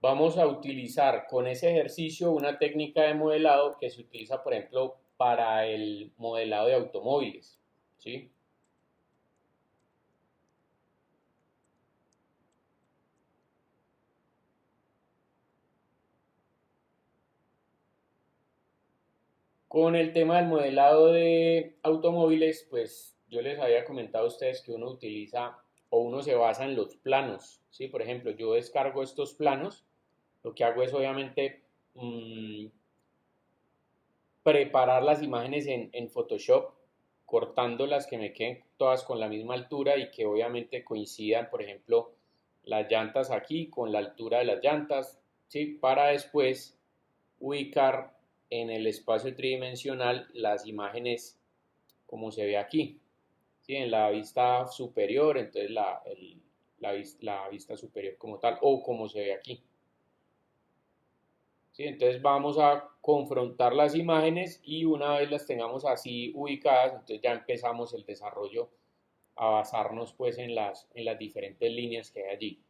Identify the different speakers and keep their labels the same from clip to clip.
Speaker 1: vamos a utilizar con ese ejercicio una técnica de modelado que se utiliza, por ejemplo, para el modelado de automóviles, ¿sí? Con el tema del modelado de automóviles, pues yo les había comentado a ustedes que uno utiliza o uno se basa en los planos, ¿sí? Por ejemplo, yo descargo estos planos, lo que hago es obviamente preparar las imágenes en Photoshop, cortando las que me queden todas con la misma altura y que obviamente coincidan, por ejemplo, las llantas aquí con la altura de las llantas, ¿sí? Para después ubicar en el espacio tridimensional las imágenes como se ve aquí, ¿sí? En la vista superior, entonces la vista superior como tal, o como se ve aquí. ¿Sí? Entonces vamos a confrontar las imágenes y una vez las tengamos así ubicadas, entonces ya empezamos el desarrollo a basarnos pues en las diferentes líneas que hay allí.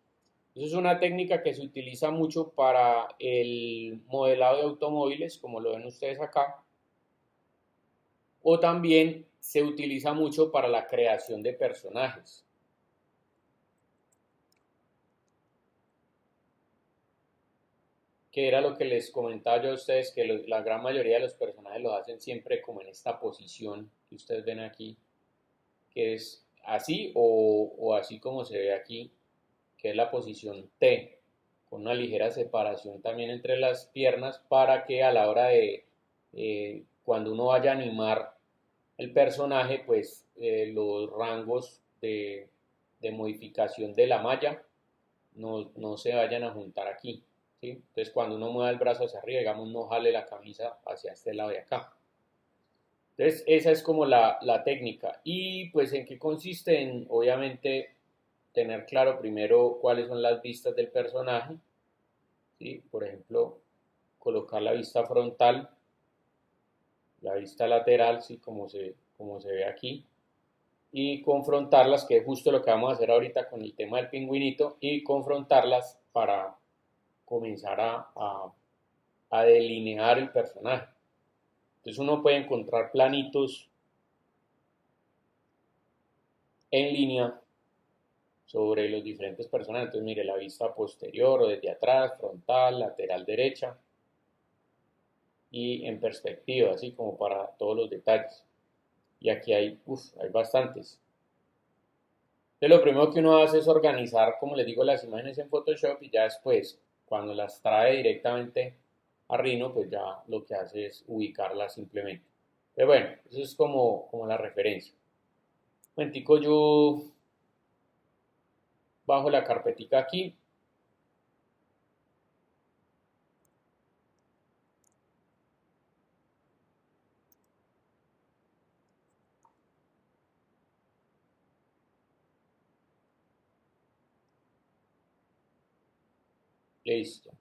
Speaker 1: Eso es una técnica que se utiliza mucho para el modelado de automóviles, como lo ven ustedes acá, o también se utiliza mucho para la creación de personajes. Que era lo que les comentaba yo a ustedes, que la gran mayoría de los personajes los hacen siempre como en esta posición que ustedes ven aquí, que es así o así como se ve aquí, que es la posición T, con una ligera separación también entre las piernas para que a la hora de cuando uno vaya a animar el personaje, pues los rangos de modificación de la malla no se vayan a juntar aquí. ¿Sí? Entonces cuando uno mueva el brazo hacia arriba, digamos, no jale la camisa hacia este lado de acá. Entonces esa es como la técnica. Y pues en qué consiste en, obviamente, tener claro primero cuáles son las vistas del personaje. ¿Sí? Por ejemplo, colocar la vista frontal, la vista lateral, ¿sí? Como se ve aquí, y confrontarlas, que es justo lo que vamos a hacer ahorita con el tema del pingüinito, y confrontarlas para comenzar a delinear el personaje. Entonces uno puede encontrar planitos en línea sobre los diferentes personajes. Entonces mire la vista posterior o desde atrás, frontal, lateral derecha y en perspectiva, así como para todos los detalles. Y aquí hay bastantes. Entonces lo primero que uno hace es organizar, como les digo, las imágenes en Photoshop y ya después, cuando las trae directamente a Rhino, pues ya lo que hace es ubicarlas simplemente. Pero bueno, eso es como la referencia. Un momentico yo bajo la carpetica aquí. Listo.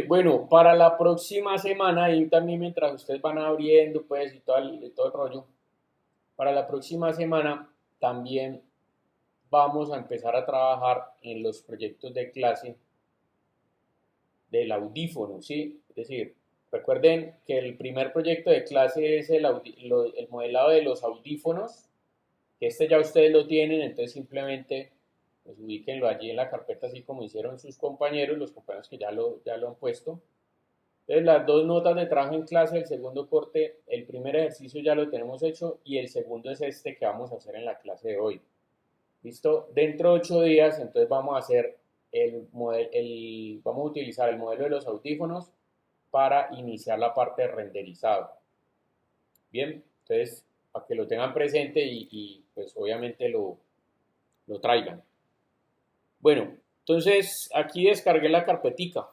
Speaker 1: Bueno, para la próxima semana, y también mientras ustedes van abriendo, pues, y todo el rollo, para la próxima semana también vamos a empezar a trabajar en los proyectos de clase del audífono, ¿sí? Es decir, recuerden que el primer proyecto de clase es el modelado de los audífonos, que este ya ustedes lo tienen, entonces simplemente pues, ubíquenlo allí en la carpeta, así como hicieron sus compañeros, los compañeros que ya lo han puesto. Entonces, las dos notas de trabajo en clase, el segundo corte, el primer ejercicio ya lo tenemos hecho y el segundo es este que vamos a hacer en la clase de hoy. ¿Listo? Dentro de 8 días, entonces vamos a hacer vamos a utilizar el modelo de los audífonos para iniciar la parte de renderizado. Bien, entonces, para que lo tengan presente y pues obviamente lo traigan. Bueno, entonces aquí descargué la carpetica.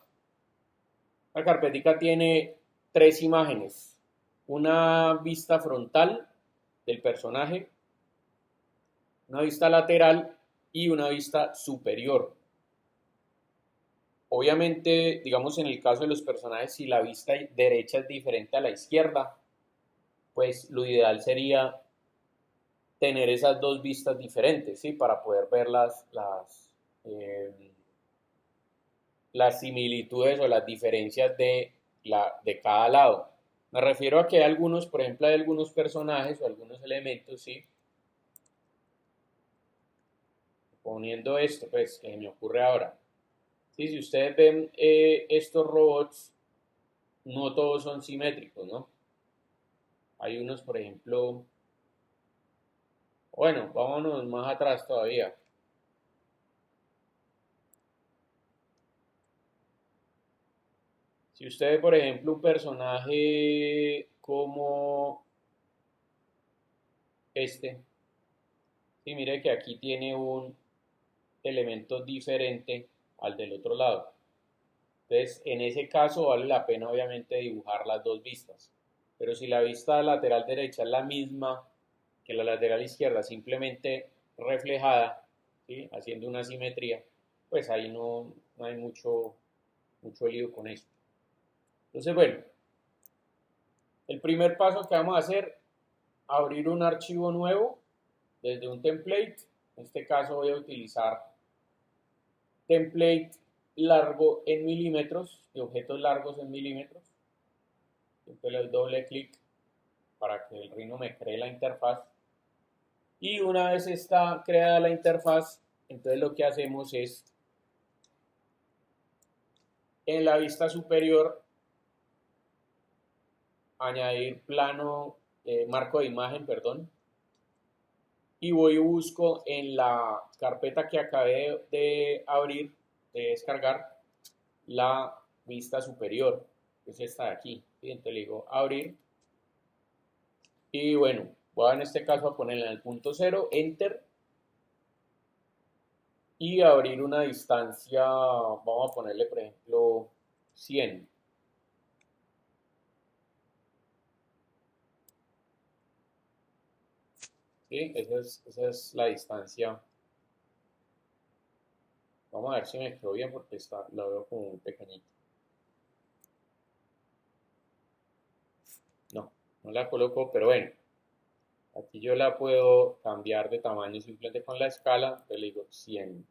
Speaker 1: La carpetica tiene 3 imágenes. Una vista frontal del personaje, una vista lateral y una vista superior. Obviamente, digamos en el caso de los personajes, si la vista derecha es diferente a la izquierda, pues lo ideal sería tener esas dos vistas diferentes, ¿sí? Para poder ver las similitudes o las diferencias de cada lado. Me refiero a que hay algunos, por ejemplo, hay algunos personajes o algunos elementos, ¿sí? Poniendo esto, pues, que me ocurre ahora. Sí, si ustedes ven estos robots, no todos son simétricos, ¿no? Hay unos, por ejemplo, bueno, vámonos más atrás todavía. Si usted ve, por ejemplo, un personaje como este, sí, mire que aquí tiene un elemento diferente al del otro lado. Entonces, en ese caso vale la pena obviamente dibujar las dos vistas. Pero si la vista lateral derecha es la misma que la lateral izquierda, simplemente reflejada, ¿sí? Haciendo una simetría, pues ahí no hay mucho lío con eso. Entonces, bueno, el primer paso que vamos a hacer, abrir un archivo nuevo desde un template. En este caso voy a utilizar template largo en milímetros, de objetos largos en milímetros. Entonces le doy doble clic para que el Rhino me cree la interfaz. Y una vez está creada la interfaz, entonces lo que hacemos es, en la vista superior, añadir plano, marco de imagen, perdón, y voy y busco en la carpeta que acabé de abrir, de descargar, la vista superior, que es esta de aquí. ¿Sí? Entonces le digo abrir, y bueno, voy en este caso a ponerle en el punto 0, enter, y abrir una distancia, vamos a ponerle por ejemplo 100. ¿Sí? Esa es la distancia. Vamos a ver si me quedó bien porque la veo como muy pequeñita. No, no la coloco, pero bueno, aquí yo la puedo cambiar de tamaño simplemente con la escala, entonces le digo 100.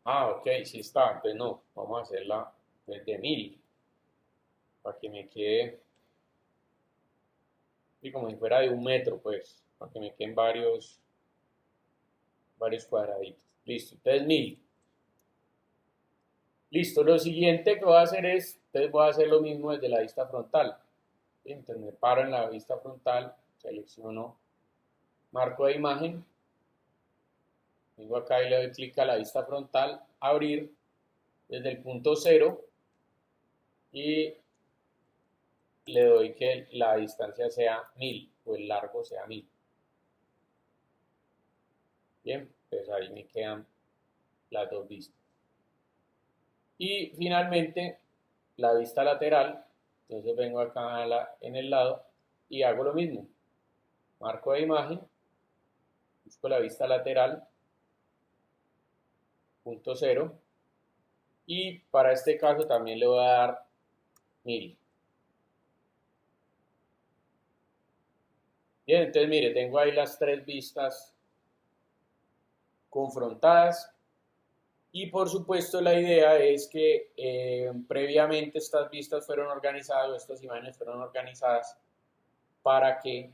Speaker 1: Ah, ok, sí está, entonces no, vamos a hacerla desde 1000 para que me quede, y como si fuera de 1 metro, pues, para que me queden varios cuadraditos. Listo, entonces 1000. Listo, lo siguiente que voy a hacer es, entonces voy a hacer lo mismo desde la vista frontal. Entonces me paro en la vista frontal, selecciono marco de imagen, vengo acá y le doy clic a la vista frontal, abrir desde el punto 0 y le doy que la distancia sea 1000 o el largo sea 1000. Bien, pues ahí me quedan las dos vistas. Y finalmente la vista lateral, entonces vengo acá en el lado y hago lo mismo. Marco de imagen, busco la vista lateral, punto 0, y para este caso también le voy a dar 1000. Bien, entonces mire, tengo ahí las tres vistas confrontadas y por supuesto la idea es que previamente estas vistas fueron organizadas, estas imágenes fueron organizadas para que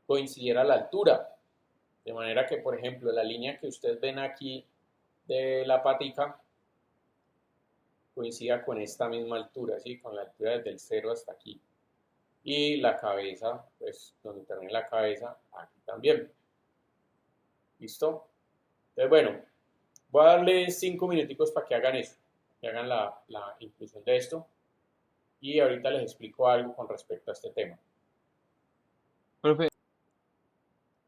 Speaker 1: coincidiera la altura. De manera que, por ejemplo, la línea que ustedes ven aquí de la patica coincida con esta misma altura, ¿sí? Con la altura desde el 0 hasta aquí. Y la cabeza, pues donde termina la cabeza, aquí también. ¿Listo? Entonces, bueno, voy a darle 5 minuticos para que hagan eso, que hagan la inclusión de esto. Y ahorita les explico algo con respecto a este tema.
Speaker 2: Profe,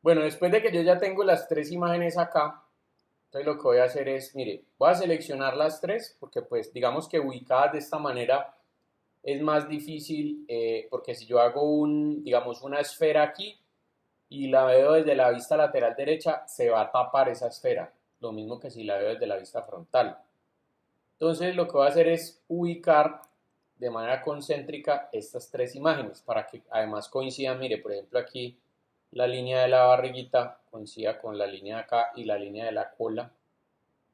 Speaker 1: Bueno, después de que yo ya tengo las tres imágenes acá, entonces lo que voy a hacer es, mire, voy a seleccionar las tres, porque pues digamos que ubicadas de esta manera es más difícil porque si yo hago digamos, una esfera aquí y la veo desde la vista lateral derecha, se va a tapar esa esfera, lo mismo que si la veo desde la vista frontal. Entonces lo que voy a hacer es ubicar de manera concéntrica estas tres imágenes para que además coincidan. Mire, por ejemplo, aquí la línea de la barriguita coincida con la línea de acá y la línea de la cola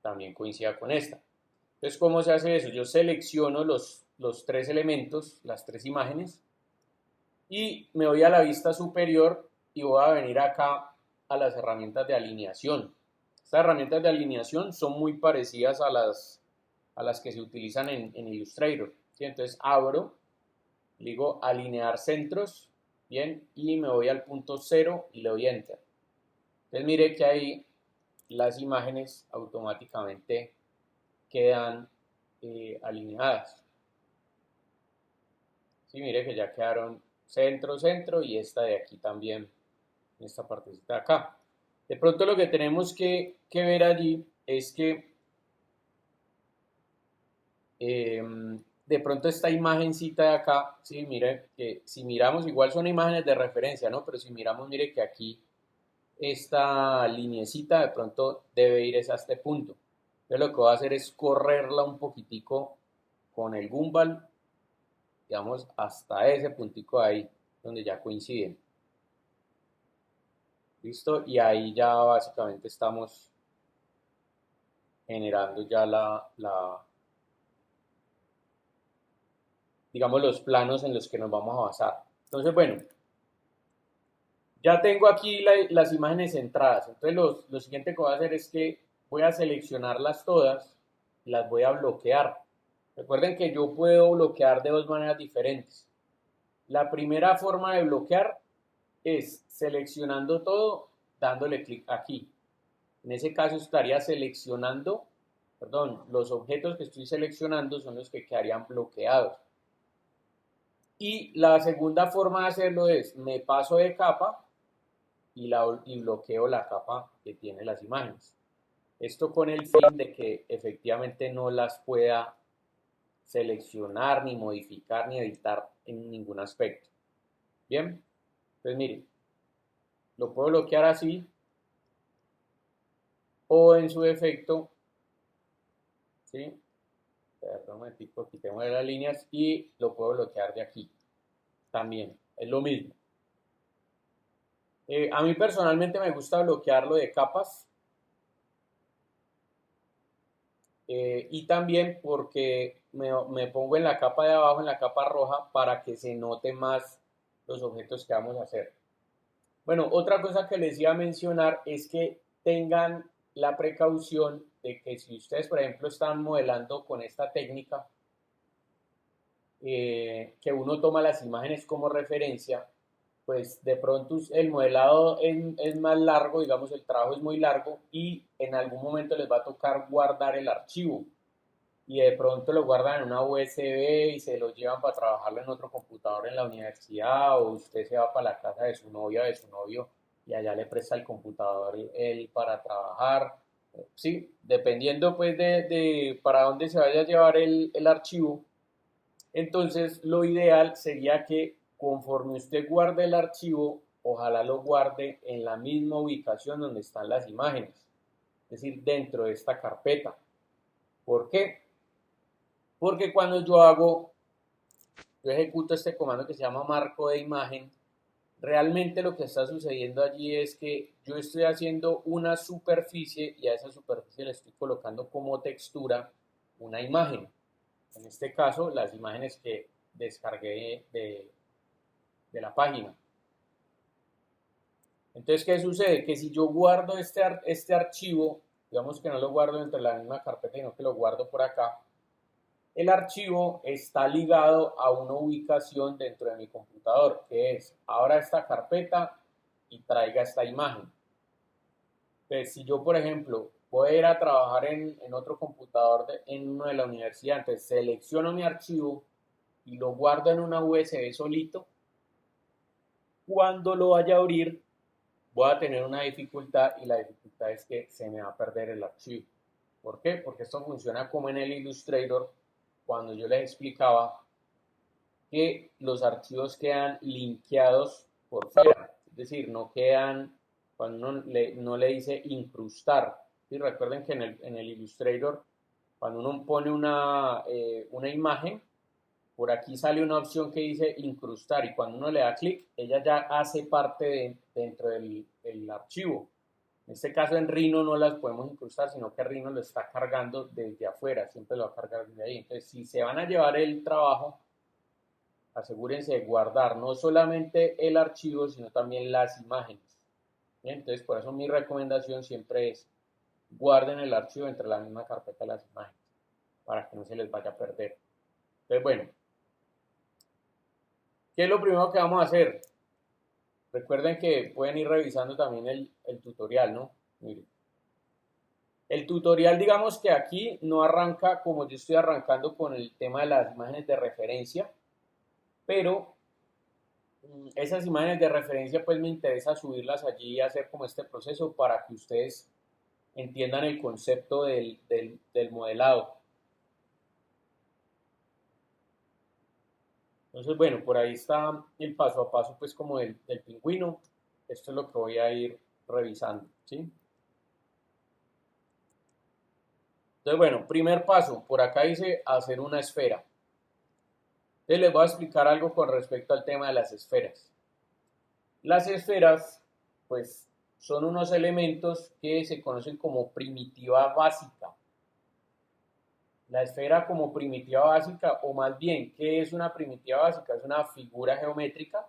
Speaker 1: también coincida con esta. Entonces, ¿cómo se hace eso? Yo selecciono los tres elementos, las tres imágenes, y me voy a la vista superior y voy a venir acá a las herramientas de alineación. Estas herramientas de alineación son muy parecidas a las que se utilizan en Illustrator, ¿sí? Entonces abro, digo alinear centros, bien, y me voy al punto 0 y le doy Enter. Entonces mire que ahí las imágenes automáticamente quedan alineadas. Sí, mire que ya quedaron centro, centro y esta de aquí también, esta partecita de acá. De pronto lo que tenemos que ver allí es que de pronto esta imagencita de acá, sí, mire que si miramos, igual son imágenes de referencia, ¿no? Pero si miramos, mire que aquí esta linecita de pronto debe ir hasta este punto. Entonces lo que voy a hacer es correrla un poquitico con el gimbal, digamos, hasta ese puntico de ahí, donde ya coinciden. ¿Listo? Y ahí ya básicamente estamos generando ya digamos, los planos en los que nos vamos a basar. Entonces, bueno, ya tengo aquí las imágenes centradas. Entonces, lo siguiente que voy a hacer es que voy a seleccionarlas todas y las voy a bloquear. Recuerden que yo puedo bloquear de dos maneras diferentes. La primera forma de bloquear es seleccionando todo, dándole clic aquí. En ese caso estaría seleccionando, perdón, los objetos que estoy seleccionando son los que quedarían bloqueados. Y la segunda forma de hacerlo es, me paso de capa y bloqueo la capa que tiene las imágenes. Esto con el fin de que efectivamente no las pueda seleccionar, ni modificar, ni editar en ningún aspecto. Bien, entonces miren, lo puedo bloquear así o en su defecto, ¿sí? Perdón, un momentico, quitemos las líneas y lo puedo bloquear de aquí. También, es lo mismo. A mí personalmente me gusta bloquearlo de capas y también porque me pongo en la capa de abajo, en la capa roja, para que se note más los objetos que vamos a hacer. Bueno, otra cosa que les iba a mencionar es que tengan la precaución de que si ustedes, por ejemplo, están modelando con esta técnica, que uno toma las imágenes como referencia, pues de pronto el modelado es más largo, digamos, el trabajo es muy largo y en algún momento les va a tocar guardar el archivo y de pronto lo guardan en una USB y se lo llevan para trabajarlo en otro computador en la universidad o usted se va para la casa de su novia o de su novio y allá le presta el computador él para trabajar. Sí, dependiendo pues de para dónde se vaya a llevar el archivo, entonces, lo ideal sería que conforme usted guarde el archivo, ojalá lo guarde en la misma ubicación donde están las imágenes, es decir, dentro de esta carpeta. ¿Por qué? Porque cuando yo ejecuto este comando que se llama marco de imagen, realmente lo que está sucediendo allí es que yo estoy haciendo una superficie y a esa superficie le estoy colocando como textura una imagen. En este caso, las imágenes que descargué de la página. Entonces, ¿qué sucede? Que si yo guardo este archivo, digamos que no lo guardo dentro de la misma carpeta, sino que lo guardo por acá, el archivo está ligado a una ubicación dentro de mi computador, que es abra esta carpeta y traiga esta imagen. Entonces, si yo, por ejemplo, voy a ir a trabajar en otro computador en uno de la universidad, entonces selecciono mi archivo y lo guardo en una USB solito, cuando lo vaya a abrir voy a tener una dificultad y la dificultad es que se me va a perder el archivo. ¿Por qué? Porque esto funciona como en el Illustrator cuando yo les explicaba que los archivos quedan linkeados por fuera, es decir, no quedan, cuando uno no le dice incrustar. Y recuerden que en el Illustrator, cuando uno pone una imagen, por aquí sale una opción que dice incrustar y cuando uno le da clic, ella ya hace parte dentro del archivo. En este caso en Rhino no las podemos incrustar, sino que Rhino lo está cargando desde afuera, siempre lo va a cargar desde ahí. Entonces, si se van a llevar el trabajo, asegúrense de guardar no solamente el archivo, sino también las imágenes. Bien, entonces, por eso mi recomendación siempre es guarden el archivo entre la misma carpeta de las imágenes, para que no se les vaya a perder. Entonces, bueno, ¿qué es lo primero que vamos a hacer? Recuerden que pueden ir revisando también el tutorial, ¿no? Miren. El tutorial, digamos que aquí no arranca como yo estoy arrancando con el tema de las imágenes de referencia, pero esas imágenes de referencia pues me interesa subirlas allí y hacer como este proceso para que ustedes entiendan el concepto del modelado. Entonces, bueno, por ahí está el paso a paso pues como del pingüino. Esto es lo que voy a ir revisando, ¿sí? Entonces, bueno, primer paso, por acá dice hacer una esfera. Entonces les voy a explicar algo con respecto al tema de las esferas. Las esferas, pues, son unos elementos que se conocen como primitiva básica. La esfera como primitiva básica, o más bien, ¿qué es una primitiva básica? Es una figura geométrica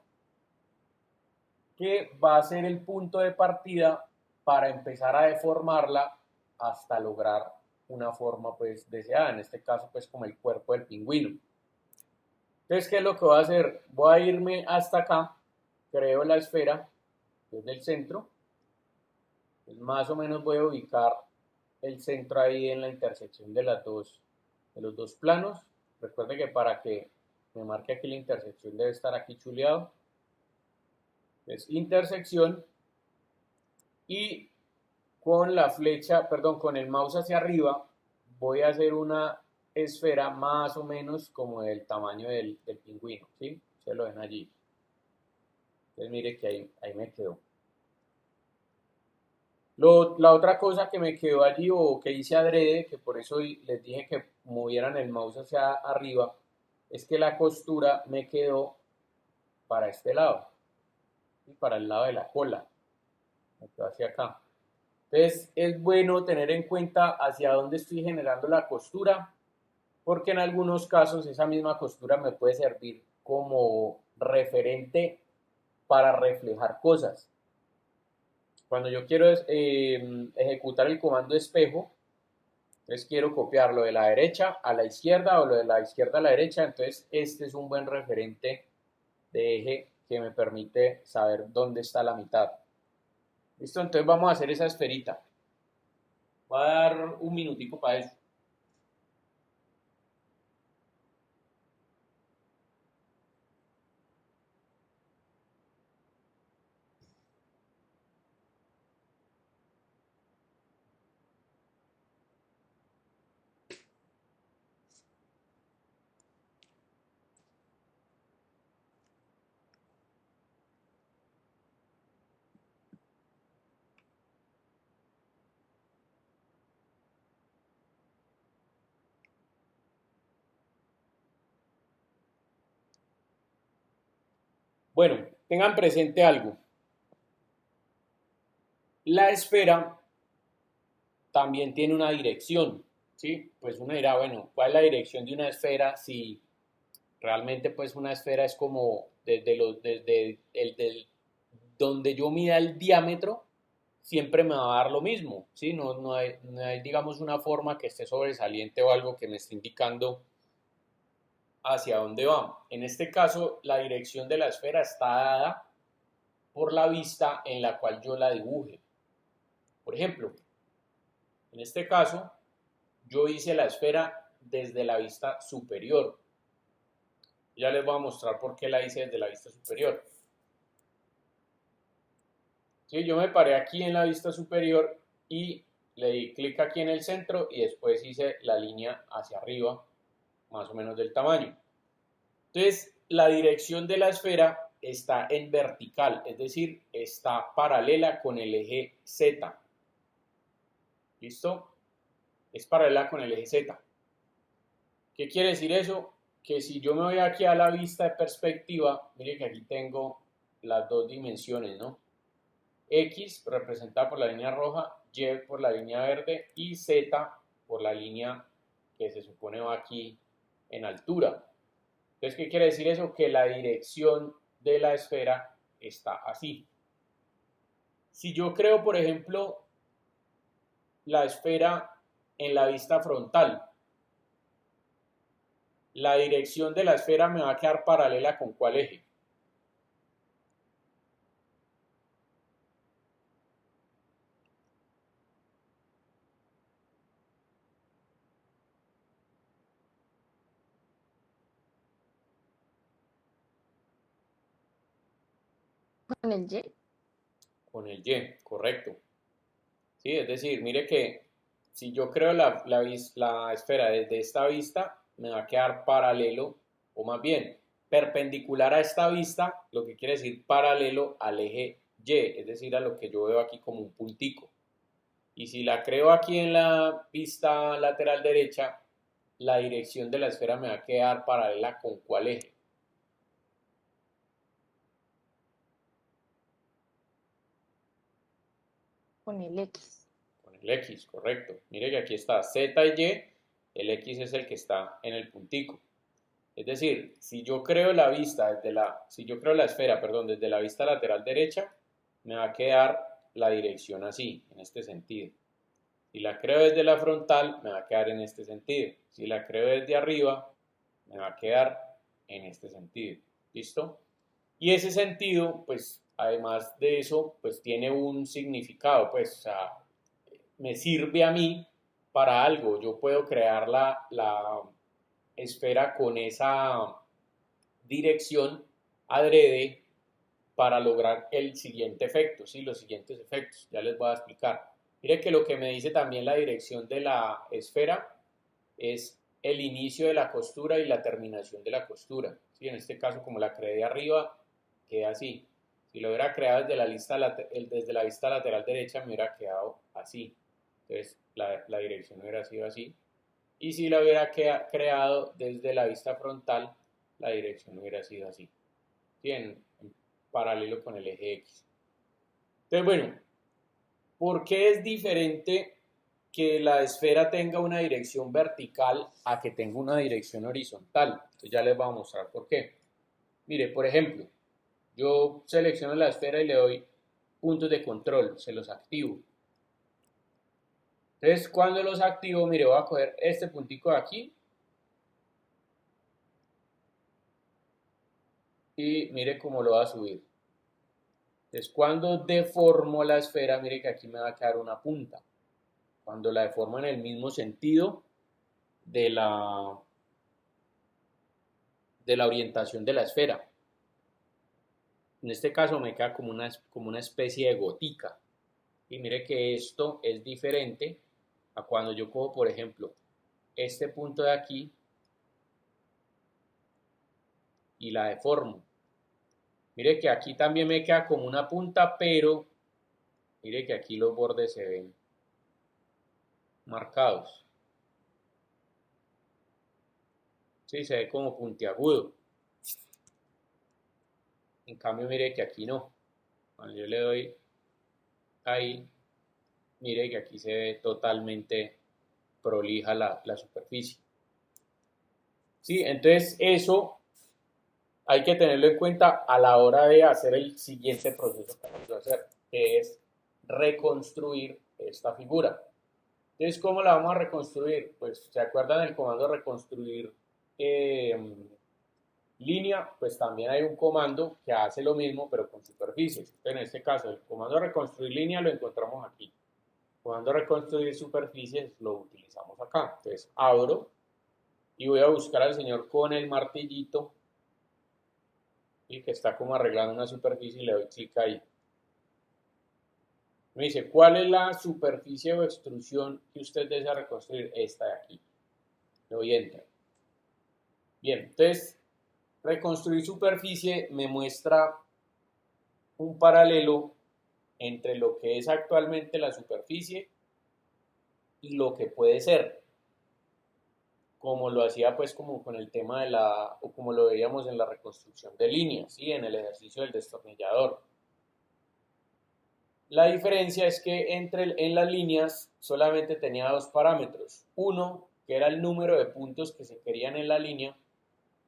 Speaker 1: que va a ser el punto de partida para empezar a deformarla hasta lograr una forma pues deseada, en este caso pues como el cuerpo del pingüino. Entonces, ¿qué es lo que voy a hacer? Voy a irme hasta acá, creo la esfera desde el centro, pues más o menos voy a ubicar el centro ahí en la intersección de los dos planos. Recuerden que para que me marque aquí la intersección debe estar aquí chuleado. Es intersección y con la flecha, perdón, con el mouse hacia arriba voy a hacer una esfera más o menos como del tamaño del pingüino, ¿sí? Se lo ven allí. Entonces mire que ahí me quedó. La otra cosa que me quedó allí o que hice adrede, que por eso les dije que movieran el mouse hacia arriba, es que la costura me quedó para este lado, y para el lado de la cola, me quedó hacia acá. Entonces es bueno tener en cuenta hacia dónde estoy generando la costura, porque en algunos casos esa misma costura me puede servir como referente para reflejar cosas. Cuando yo quiero ejecutar el comando espejo, entonces quiero copiar lo de la derecha a la izquierda o lo de la izquierda a la derecha, entonces este es un buen referente de eje que me permite saber dónde está la mitad. ¿Listo? Entonces vamos a hacer esa esferita. Voy a dar un minutico para eso. Bueno, tengan presente algo. La esfera también tiene una dirección, ¿sí? Pues uno dirá, bueno, ¿cuál es la dirección de una esfera si realmente pues una esfera es como desde donde yo mida el diámetro, siempre me va a dar lo mismo, ¿sí? No hay, digamos, una forma que esté sobresaliente o algo que me esté indicando hacia dónde va. En este caso, la dirección de la esfera está dada por la vista en la cual yo la dibuje. Por ejemplo, en este caso, yo hice la esfera desde la vista superior. Ya les voy a mostrar por qué la hice desde la vista superior. ¿Sí? Yo me paré aquí en la vista superior y le di clic aquí en el centro y después hice la línea hacia arriba, más o menos del tamaño. Entonces, la dirección de la esfera está en vertical, es decir, está paralela con el eje Z. ¿Listo? Es paralela con el eje Z. ¿Qué quiere decir eso? Que si yo me voy aquí a la vista de perspectiva, mire que aquí tengo las dos dimensiones, ¿no? X representada por la línea roja, Y por la línea verde y Z por la línea que se supone va aquí en altura. Entonces, ¿qué quiere decir eso? Que la dirección de la esfera está así. Si yo creo, por ejemplo, la esfera en la vista frontal, la dirección de la esfera me va a quedar paralela con ¿cuál eje?
Speaker 3: Con el Y.
Speaker 1: Con el Y, correcto. ¿Sí? Es decir, mire que si yo creo la esfera desde esta vista, me va a quedar paralelo, o más bien, perpendicular a esta vista, lo que quiere decir paralelo al eje Y, es decir, a lo que yo veo aquí como un puntico. Y si la creo aquí en la vista lateral derecha, la dirección de la esfera me va a quedar paralela con ¿cuál eje?
Speaker 3: Con el X.
Speaker 1: Con el X, correcto. Mire que aquí está Z y Y, el X es el que está en el puntico. Es decir, si yo creo la esfera, perdón, desde la vista lateral derecha, me va a quedar la dirección así, en este sentido. Si la creo desde la frontal, me va a quedar en este sentido. Si la creo desde arriba, me va a quedar en este sentido. ¿Listo? Y ese sentido, pues, además de eso, pues tiene un significado, pues, o sea, me sirve a mí para algo. Yo puedo crear la esfera con esa dirección adrede para lograr el siguiente efecto, ¿sí? Los siguientes efectos, ya les voy a explicar. Mire que lo que me dice también la dirección de la esfera es el inicio de la costura y la terminación de la costura, ¿sí? En este caso, como la creé de arriba, queda así. Si lo hubiera creado desde la vista lateral derecha, me hubiera quedado así. Entonces, la dirección hubiera sido así. Y si la hubiera creado desde la vista frontal, la dirección hubiera sido así. ¿Sí? En paralelo con el eje X. Entonces, bueno, ¿por qué es diferente que la esfera tenga una dirección vertical a que tenga una dirección horizontal? Entonces ya les voy a mostrar por qué. Mire, por ejemplo, yo selecciono la esfera y le doy puntos de control, se los activo. Entonces, cuando los activo, mire, voy a coger este puntico de aquí y mire cómo lo va a subir. Entonces, cuando deformo la esfera, mire que aquí me va a quedar una punta. Cuando la deformo en el mismo sentido de la orientación de la esfera. En este caso me queda como una especie de gotica. Y mire que esto es diferente a cuando yo cojo, por ejemplo, este punto de aquí y la deformo. Mire que aquí también me queda como una punta, pero mire que aquí los bordes se ven marcados. Sí, se ve como puntiagudo. En cambio, mire que aquí no. Cuando yo le doy ahí, mire que aquí se ve totalmente prolija la superficie. Sí, entonces eso hay que tenerlo en cuenta a la hora de hacer el siguiente proceso que vamos a hacer, que es reconstruir esta figura. Entonces, ¿cómo la vamos a reconstruir? Pues, ¿se acuerdan del comando reconstruir línea? Pues también hay un comando que hace lo mismo, pero con superficies. Entonces, en este caso, el comando reconstruir línea lo encontramos aquí. El comando reconstruir superficies lo utilizamos acá. Entonces, abro y voy a buscar al señor con el martillito y que está como arreglando una superficie y le doy clic ahí. Me dice, ¿cuál es la superficie o extrusión que usted desea reconstruir? Esta de aquí. Le doy enter. Bien, entonces Reconstruir superficie me muestra un paralelo entre lo que es actualmente la superficie y lo que puede ser, como lo hacía pues como con el tema de o como lo veíamos en la reconstrucción de líneas, ¿sí? En el ejercicio del destornillador. La diferencia es que en las líneas solamente tenía dos parámetros. Uno, que era el número de puntos que se querían en la línea,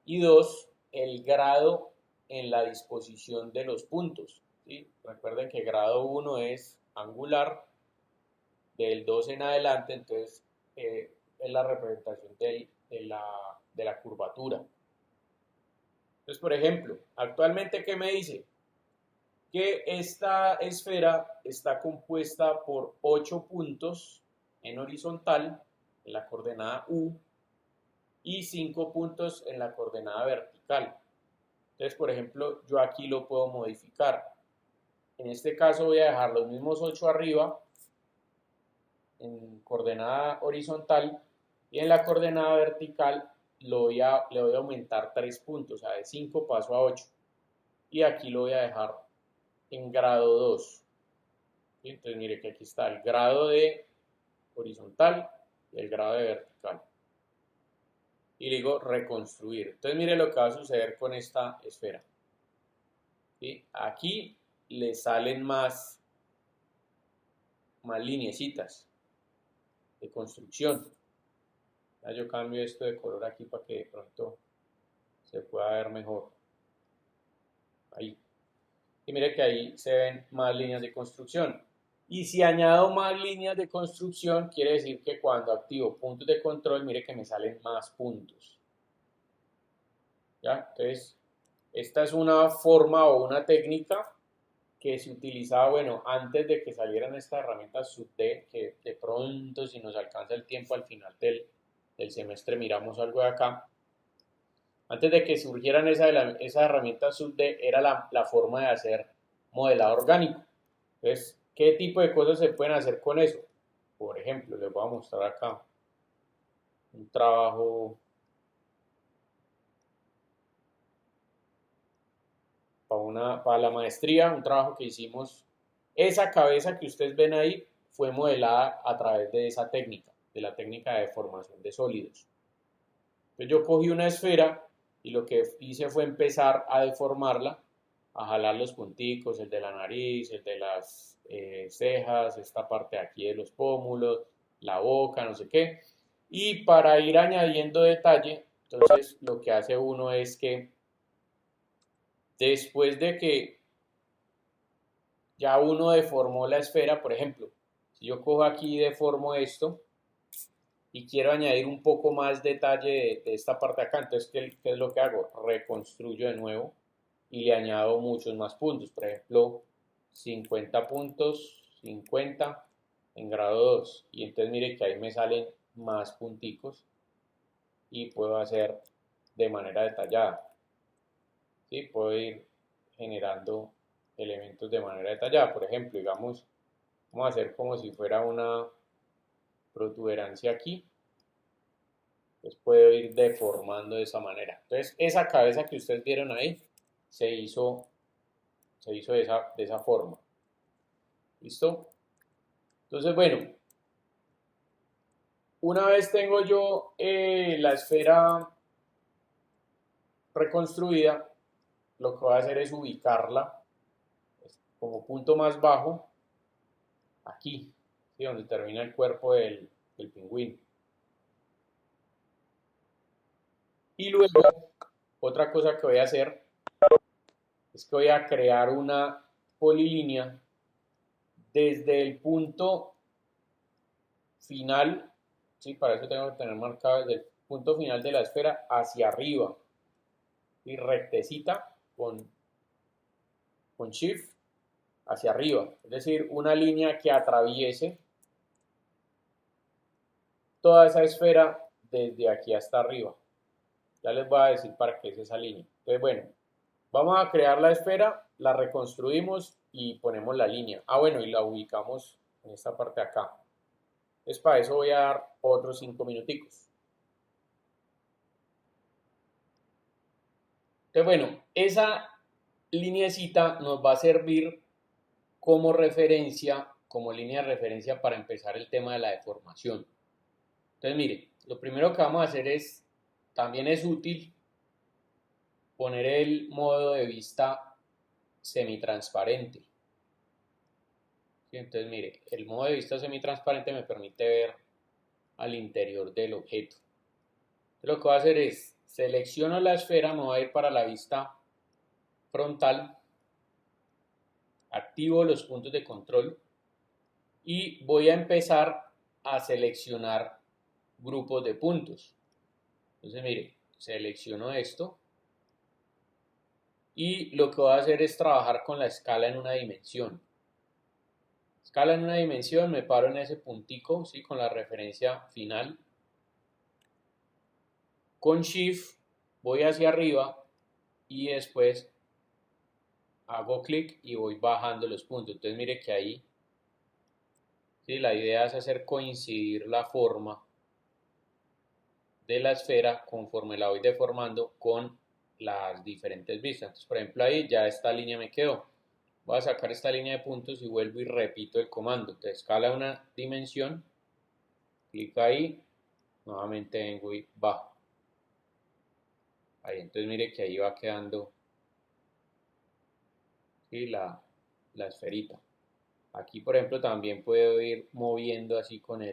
Speaker 1: y dos, el grado en la disposición de los puntos, ¿sí? Recuerden que grado 1 es angular, del 2 en adelante, entonces es la representación de la curvatura. Entonces, por ejemplo, actualmente, ¿qué me dice? Que esta esfera está compuesta por 8 puntos en horizontal, en la coordenada U, y 5 puntos en la coordenada vertical. Entonces, por ejemplo, yo aquí lo puedo modificar. En este caso voy a dejar los mismos 8 arriba, en coordenada horizontal, y en la coordenada vertical le voy a aumentar 3 puntos, o sea, de 5 paso a 8. Y aquí lo voy a dejar en grado 2. ¿Sí? Entonces mire que aquí está el grado de horizontal y el grado de vertical. Y le digo reconstruir. Entonces mire lo que va a suceder con esta esfera. ¿Sí? Aquí le salen más lineecitas de construcción. Ya yo cambio esto de color aquí para que de pronto se pueda ver mejor. Ahí. Y mire que ahí se ven más líneas de construcción. Y si añado más líneas de construcción, quiere decir que cuando activo puntos de control, mire que me salen más puntos. ¿Ya? Entonces, esta es una forma o una técnica que se utilizaba, bueno, antes de que salieran estas herramientas SUBD, que de pronto, si nos alcanza el tiempo al final del semestre, miramos algo de acá. Antes de que surgieran esas herramientas SUBD, era la forma de hacer modelado orgánico. Entonces, ¿qué tipo de cosas se pueden hacer con eso? Por ejemplo, les voy a mostrar acá un trabajo para la maestría, un trabajo que hicimos. Esa cabeza que ustedes ven ahí fue modelada a través de esa técnica, de la técnica de deformación de sólidos. Entonces yo cogí una esfera y lo que hice fue empezar a deformarla, a jalar los punticos, el de la nariz, el de las cejas, esta parte de aquí de los pómulos, la boca, no sé qué. Y para ir añadiendo detalle, entonces lo que hace uno es que después de que ya uno deformó la esfera, por ejemplo, si yo cojo aquí y deformo esto y quiero añadir un poco más detalle de esta parte de acá, entonces, ¿qué es lo que hago? Reconstruyo de nuevo y le añado muchos más puntos, por ejemplo, 50 puntos, 50 en grado 2, y entonces mire que ahí me salen más punticos y puedo hacer de manera detallada, ¿sí? Puedo ir generando elementos de manera detallada, por ejemplo, digamos, vamos a hacer como si fuera una protuberancia aquí, pues puedo ir deformando de esa manera. Entonces, esa cabeza que ustedes vieron ahí se hizo de esa forma. ¿Listo? Entonces, bueno, una vez tengo yo la esfera reconstruida, lo que voy a hacer es ubicarla como punto más bajo, aquí, ¿sí? Donde termina el cuerpo del pingüino. Y luego, otra cosa que voy a hacer es que voy a crear una polilínea desde el punto final, ¿sí? Para eso tengo que tener marcado desde el punto final de la esfera hacia arriba, y rectecita con Shift hacia arriba, es decir, una línea que atraviese toda esa esfera desde aquí hasta arriba. Ya les voy a decir para qué es esa línea. Entonces, bueno, vamos a crear la esfera, la reconstruimos y ponemos la línea. Ah, bueno, y la ubicamos en esta parte de acá. Entonces, para eso voy a dar otros 5 minuticos. Entonces, bueno, esa lineecita nos va a servir como referencia, como línea de referencia para empezar el tema de la deformación. Entonces, mire, lo primero que vamos a hacer es, también es útil poner el modo de vista semitransparente. ¿Sí? Entonces, mire, el modo de vista semitransparente me permite ver al interior del objeto. Entonces, lo que voy a hacer es, selecciono la esfera, me voy a ir para la vista frontal, activo los puntos de control y voy a empezar a seleccionar grupos de puntos. Entonces, mire, selecciono esto y lo que voy a hacer es trabajar con la escala en una dimensión. Escala en una dimensión, me paro en ese puntico, ¿sí? Con la referencia final. Con Shift voy hacia arriba y después hago clic y voy bajando los puntos. Entonces mire que ahí, ¿sí? La idea es hacer coincidir la forma de la esfera conforme la voy deformando con las diferentes vistas. Entonces, por ejemplo, ahí ya esta línea me quedó. Voy a sacar esta línea de puntos y vuelvo y repito el comando. Entonces, escala una dimensión, clic ahí, nuevamente vengo y bajo. Ahí, entonces mire que ahí va quedando, ¿sí? la esferita. Aquí, por ejemplo, también puedo ir moviendo así con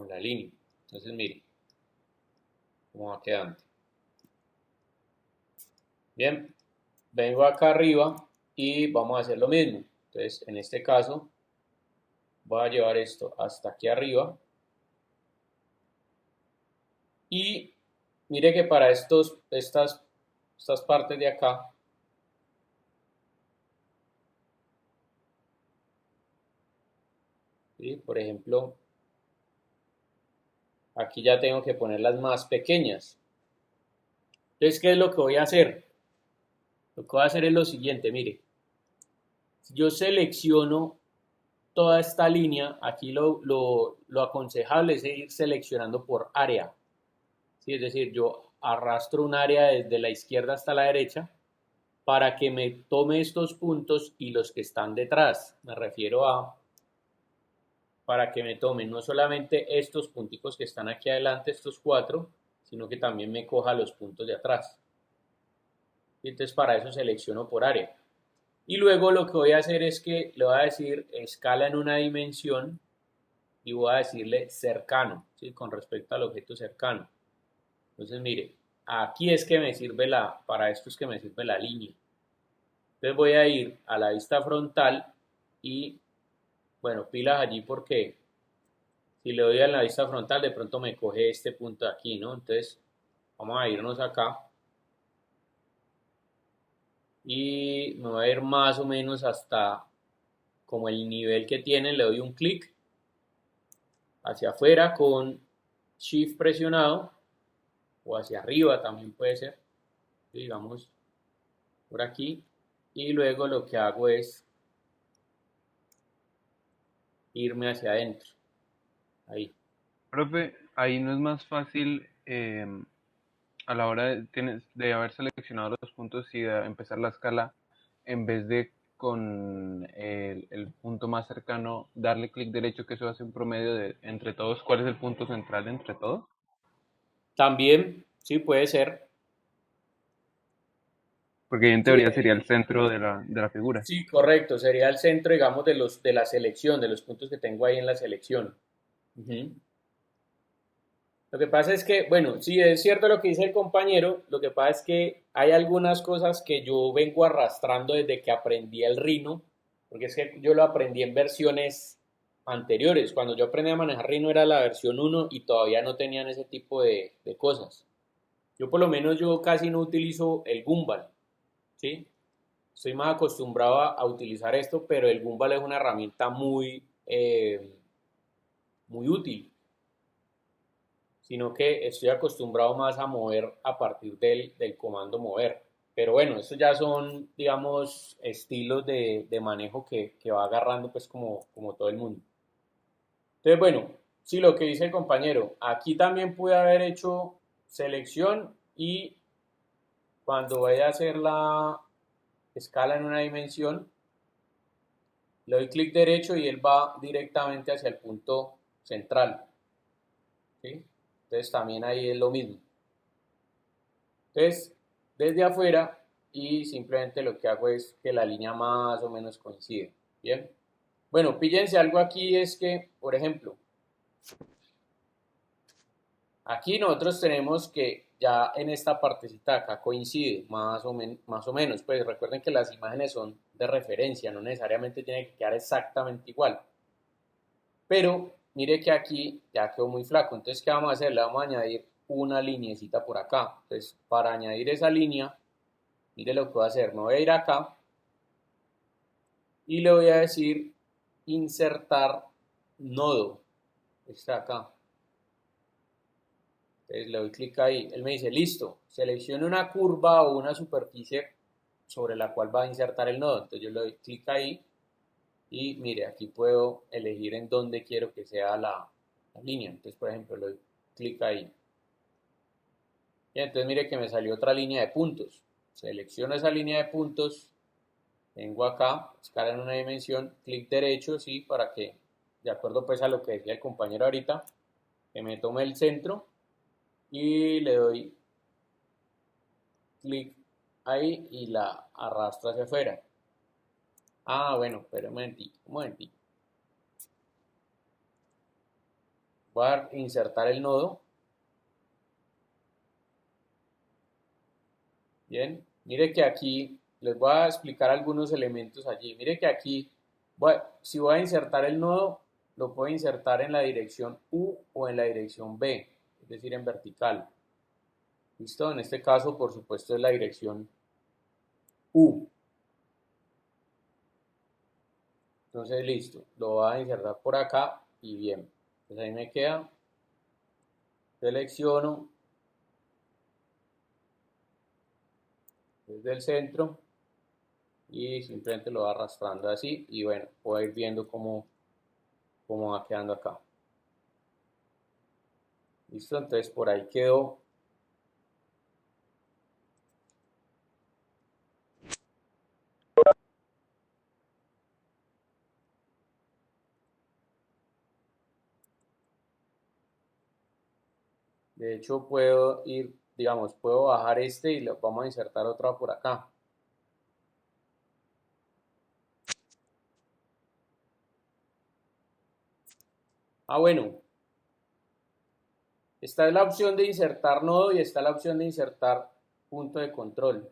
Speaker 1: la línea. Entonces, mire cómo va quedando. Bien, vengo acá arriba y vamos a hacer lo mismo. Entonces, en este caso, voy a llevar esto hasta aquí arriba. Y mire que para estas partes de acá, ¿sí? Por ejemplo, aquí ya tengo que ponerlas más pequeñas. Entonces, ¿qué es lo que voy a hacer? Lo que voy a hacer es lo siguiente, mire. Yo selecciono toda esta línea, aquí lo aconsejable es ir seleccionando por área. ¿Sí? Es decir, yo arrastro un área desde la izquierda hasta la derecha para que me tome estos puntos y los que están detrás. Me refiero a para que me tome no solamente estos punticos que están aquí adelante, estos 4, sino que también me coja los puntos de atrás. Y entonces para eso selecciono por área. Y luego lo que voy a hacer es que le voy a decir escala en una dimensión y voy a decirle cercano, ¿sí? Con respecto al objeto cercano. Entonces mire, aquí es que me sirve para esto es que me sirve la línea. Entonces voy a ir a la vista frontal y, bueno, pilas allí porque si le doy a la vista frontal de pronto me coge este punto de aquí, ¿no? Entonces vamos a irnos acá y me voy a ir más o menos hasta como el nivel que tiene, le doy un clic hacia afuera con Shift presionado o hacia arriba también puede ser, digamos por aquí, y luego lo que hago es irme hacia adentro, ahí.
Speaker 2: Profe, ahí no es más fácil a la hora de haber seleccionado los puntos y de empezar la escala, en vez de con el punto más cercano, darle clic derecho, que eso hace un promedio de entre todos. ¿Cuál es el punto central entre todos?
Speaker 1: También, sí, puede ser.
Speaker 2: Porque en
Speaker 1: Sí,
Speaker 2: teoría sería el centro de la figura.
Speaker 1: sí, correcto, sería el centro, digamos, de la selección, de los puntos que tengo ahí en la selección. Ujú. Lo que pasa es que, bueno, sí es cierto lo que dice el compañero, lo que pasa es que hay algunas cosas que yo vengo arrastrando desde que aprendí el Rhino, porque es que yo lo aprendí en versiones anteriores. Cuando yo aprendí a manejar Rhino era la versión 1 y todavía no tenían ese tipo de cosas. Yo por lo menos yo casi no utilizo el Gumball, ¿sí? Estoy más acostumbrado a utilizar esto, pero el Gumball es una herramienta muy útil, sino que estoy acostumbrado más a mover a partir del comando mover. Pero bueno, estos ya son, digamos, estilos de manejo que va agarrando pues como todo el mundo. Entonces, bueno, Sí, lo que dice el compañero, aquí también pude haber hecho selección y cuando vaya a hacer la escala en una dimensión, le doy clic derecho y él va directamente hacia el punto central, ¿sí? Entonces también ahí es lo mismo. Entonces, desde afuera y simplemente lo que hago es que la línea más o menos coincide, ¿bien? Bueno, píllense algo aquí es que, por ejemplo, aquí nosotros tenemos que ya en esta partecita de acá coincide, más o menos, pues recuerden que las imágenes son de referencia, no necesariamente tiene que quedar exactamente igual. Pero mire que aquí ya quedó muy flaco, entonces ¿qué vamos a hacer? Le vamos a añadir una lineecita por acá. Entonces, para añadir esa línea, mire lo que voy a hacer, me voy a ir acá y le voy a decir insertar nodo, está acá. Entonces le doy clic ahí. Él me dice, listo, seleccione una curva o una superficie sobre la cual va a insertar el nodo. Entonces yo le doy clic ahí y mire, aquí puedo elegir en dónde quiero que sea la línea. Entonces, por ejemplo, le doy clic ahí. Y entonces mire que me salió otra línea de puntos. Selecciono esa línea de puntos, vengo acá, escala en una dimensión, clic derecho, sí, para que, de acuerdo pues a lo que decía el compañero ahorita, que me tome el centro y le doy clic ahí y la arrastro hacia afuera. Ah, bueno, pero un momentito, un momentito. Voy a insertar el nodo. Bien, mire que aquí les voy a explicar algunos elementos allí. Mire que aquí, si voy a insertar el nodo, lo puedo insertar en la dirección U o en la dirección B, es decir, en vertical. ¿Listo? En este caso, por supuesto, es la dirección U. Entonces, listo, lo voy a insertar por acá y bien. Entonces ahí me queda, selecciono desde el centro y simplemente lo voy arrastrando así y bueno, voy a ir viendo cómo va quedando acá. Listo, entonces por ahí quedó. De hecho, puedo ir, digamos, puedo bajar este y lo vamos a insertar otra por acá. Ah, bueno, esta es la opción de insertar nodo y está la opción de insertar punto de control.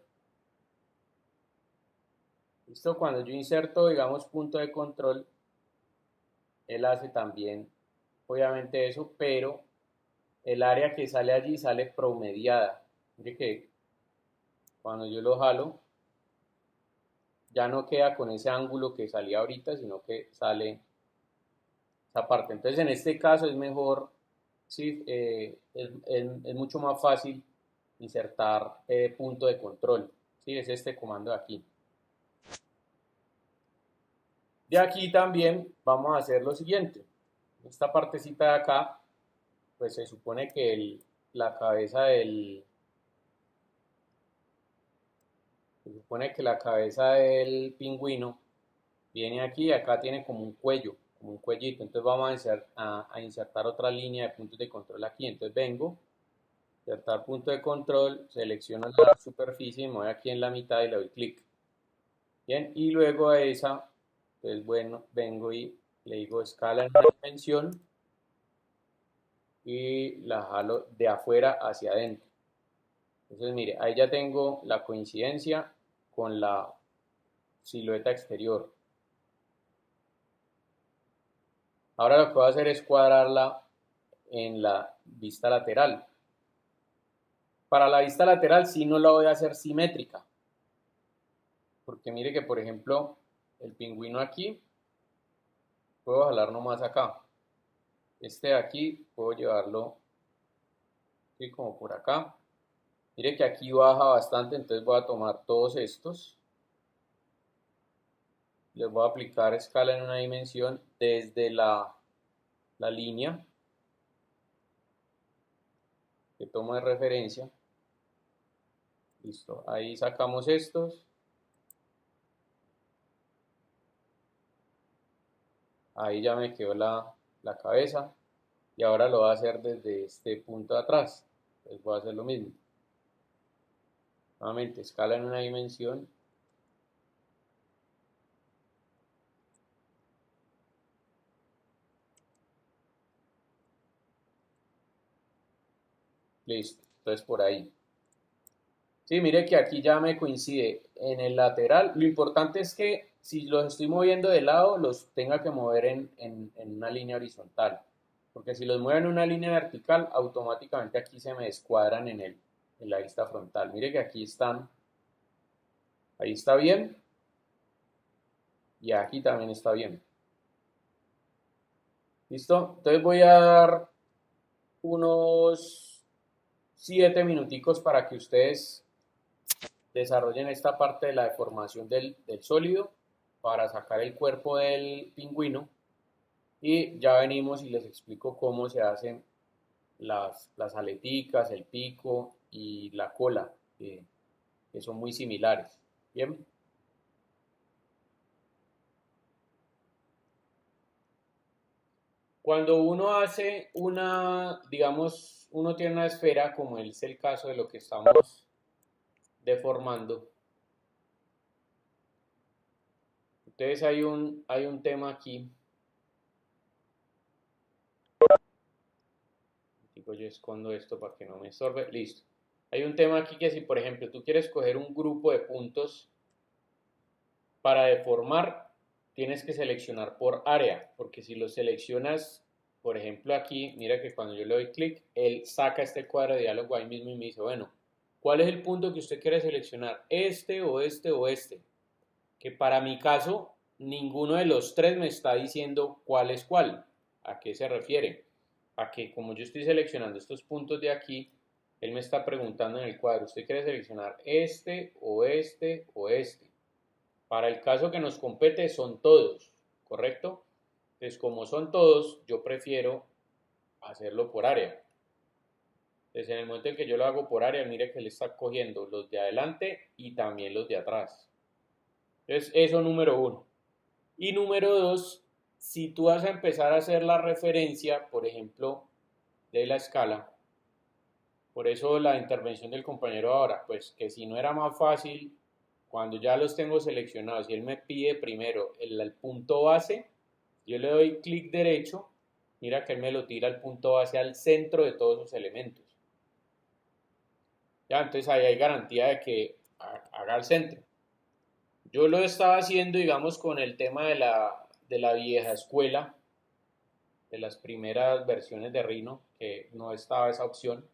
Speaker 1: Listo, cuando yo inserto, digamos, punto de control, él hace también, obviamente eso, pero el área que sale allí sale promediada. Mire que cuando yo lo jalo, ya no queda con ese ángulo que salía ahorita, sino que sale esa parte. Entonces, en este caso es mejor, sí, es mucho más fácil insertar punto de control. Sí, es este comando de aquí. De aquí también vamos a hacer lo siguiente. Esta partecita de acá, pues se supone que la cabeza del, se supone que la cabeza del pingüino viene aquí y acá tiene como un cuellito. Entonces vamos a insertar otra línea de puntos de control aquí. Entonces vengo, insertar punto de control, selecciono la superficie, me voy aquí en la mitad y le doy clic. Bien, y luego a esa, pues bueno, vengo y le digo escala en una dimensión y la jalo de afuera hacia adentro. Entonces mire, ahí ya tengo la coincidencia con la silueta exterior. Ahora lo que voy a hacer es cuadrarla en la vista lateral. Para la vista lateral sí no la voy a hacer simétrica. Porque mire que por ejemplo el pingüino aquí, puedo jalar nomás acá. Este de aquí puedo llevarlo así como por acá. Mire que aquí baja bastante, entonces voy a tomar todos estos. Les voy a aplicar escala en una dimensión desde la línea. que tomo de referencia. Listo, ahí sacamos estos. Ahí ya me quedó la cabeza. Y ahora lo voy a hacer desde este punto de atrás. Entonces voy a hacer lo mismo. Nuevamente, escala en una dimensión. Listo, entonces por ahí. Sí, mire que aquí ya me coincide en el lateral. Lo importante es que si los estoy moviendo de lado, los tenga que mover en una línea horizontal. Porque si los muevo en una línea vertical, automáticamente aquí se me descuadran en la vista frontal. Mire que aquí están. Ahí está bien. Y aquí también está bien. ¿Listo? Entonces voy a dar unos 7 minuticos para que ustedes desarrollen esta parte de la deformación del sólido para sacar el cuerpo del pingüino y ya venimos y les explico cómo se hacen las aleticas, el pico y la cola, que son muy similares. Bien. Cuando uno hace digamos, uno tiene una esfera, como es el caso de lo que estamos deformando, entonces hay un tema aquí. Digo, yo escondo esto para que no me estorbe. Listo. Hay un tema aquí que si, por ejemplo, tú quieres coger un grupo de puntos para deformar, tienes que seleccionar por área, porque si lo seleccionas, por ejemplo, aquí, mira que cuando yo le doy clic, él saca este cuadro de diálogo ahí mismo y me dice, bueno, ¿cuál es el punto que usted quiere seleccionar? Este o este o este. Que para mi caso, ninguno de los tres me está diciendo cuál es cuál. ¿A qué se refiere? A que como yo estoy seleccionando estos puntos de aquí, él me está preguntando en el cuadro, ¿usted quiere seleccionar este o este o este? Para el caso que nos compete son todos, ¿correcto? Entonces, como son todos, yo prefiero hacerlo por área. Entonces, en el momento en que yo lo hago por área, mire que él está cogiendo los de adelante y también los de atrás. Entonces, eso número uno. Y número dos, si tú vas a empezar a hacer la referencia, por ejemplo, de la escala, por eso la intervención del compañero ahora, pues que si no era más fácil, cuando ya los tengo seleccionados y él me pide primero el punto base, yo le doy clic derecho, mira que él me lo tira el punto base al centro de todos esos elementos. Ya, entonces ahí hay garantía de que haga el centro. Yo lo estaba haciendo, digamos, con el tema de la vieja escuela, de las primeras versiones de Rhino, que no estaba esa opción.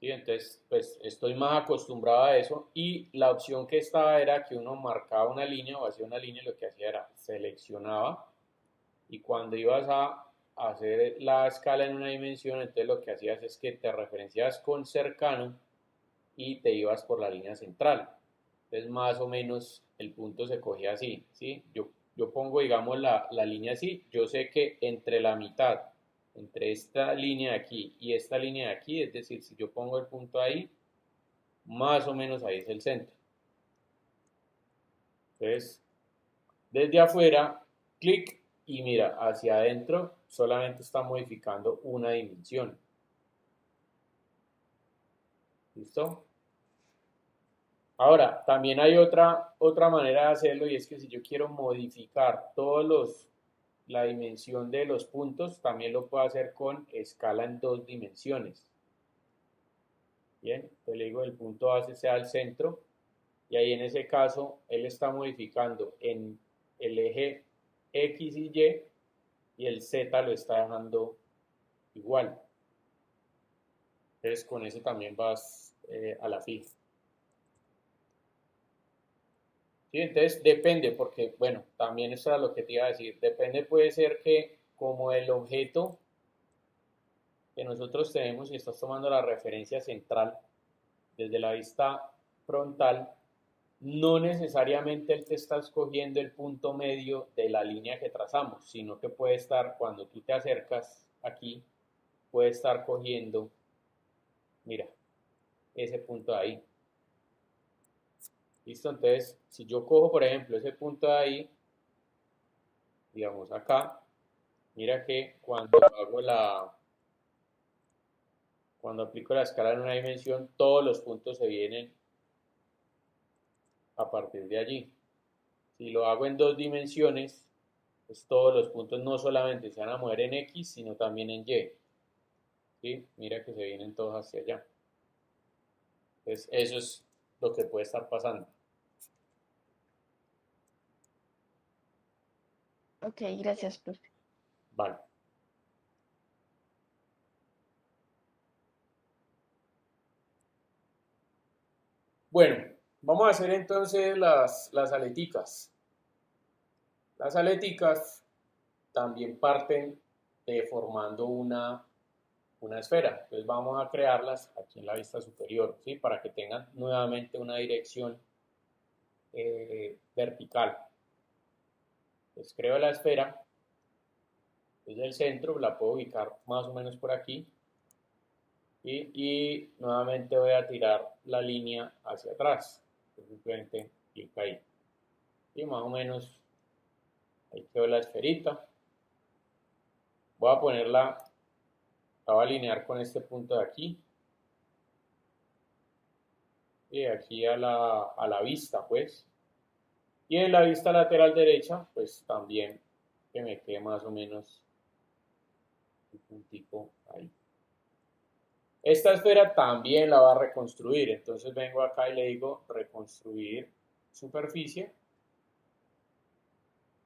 Speaker 1: ¿Sí? Entonces, pues estoy más acostumbrado a eso y la opción que estaba era que uno marcaba una línea o hacía una línea y lo que hacía era seleccionaba y cuando ibas a hacer la escala en una dimensión, entonces lo que hacías es que te referencias con cercano y te ibas por la línea central. Entonces, más o menos el punto se cogía así, ¿sí? Yo pongo, digamos, la línea así, yo sé que entre la mitad, entre esta línea de aquí y esta línea de aquí, es decir, si yo pongo el punto ahí, más o menos ahí es el centro. Entonces, desde afuera, clic y mira, hacia adentro solamente está modificando una dimensión. ¿Listo? Ahora, también hay otra manera de hacerlo y es que si yo quiero modificar la dimensión de los puntos, también lo puedo hacer con escala en dos dimensiones. Bien, entonces le digo el punto base sea el centro y ahí en ese caso él está modificando en el eje X y el Z lo está dejando igual. Entonces con eso también vas a la fija. Sí, entonces depende, porque bueno, también eso era lo que te iba a decir. Depende, puede ser que como el objeto que nosotros tenemos y estás tomando la referencia central desde la vista frontal, no necesariamente él te está escogiendo el punto medio de la línea que trazamos, sino que puede estar cuando tú te acercas aquí, puede estar cogiendo, mira, ese punto de ahí. ¿Listo? Entonces, si yo cojo, por ejemplo, ese punto de ahí, digamos acá, mira que cuando aplico la escala en una dimensión, todos los puntos se vienen a partir de allí. Si lo hago en dos dimensiones, pues todos los puntos no solamente se van a mover en X, sino también en Y. ¿Sí? Mira que se vienen todos hacia allá. Entonces, eso es lo que puede estar pasando.
Speaker 3: Ok, gracias, profe.
Speaker 1: Vale. Bueno, vamos a hacer entonces las aleticas. Las aleticas también parten formando una esfera. Entonces vamos a crearlas aquí en la vista superior, ¿sí? Para que tengan nuevamente una dirección vertical. Entonces creo la esfera desde el centro, la puedo ubicar más o menos por aquí. Y nuevamente voy a tirar la línea hacia atrás. Simplemente clic ahí. Y más o menos ahí quedó la esferita. Voy a ponerla, la voy a alinear con este punto de aquí. Y aquí a la vista, pues. Y en la vista lateral derecha, pues también que me quede más o menos un puntico ahí. Esta esfera también la va a reconstruir. Entonces vengo acá y le digo reconstruir superficie.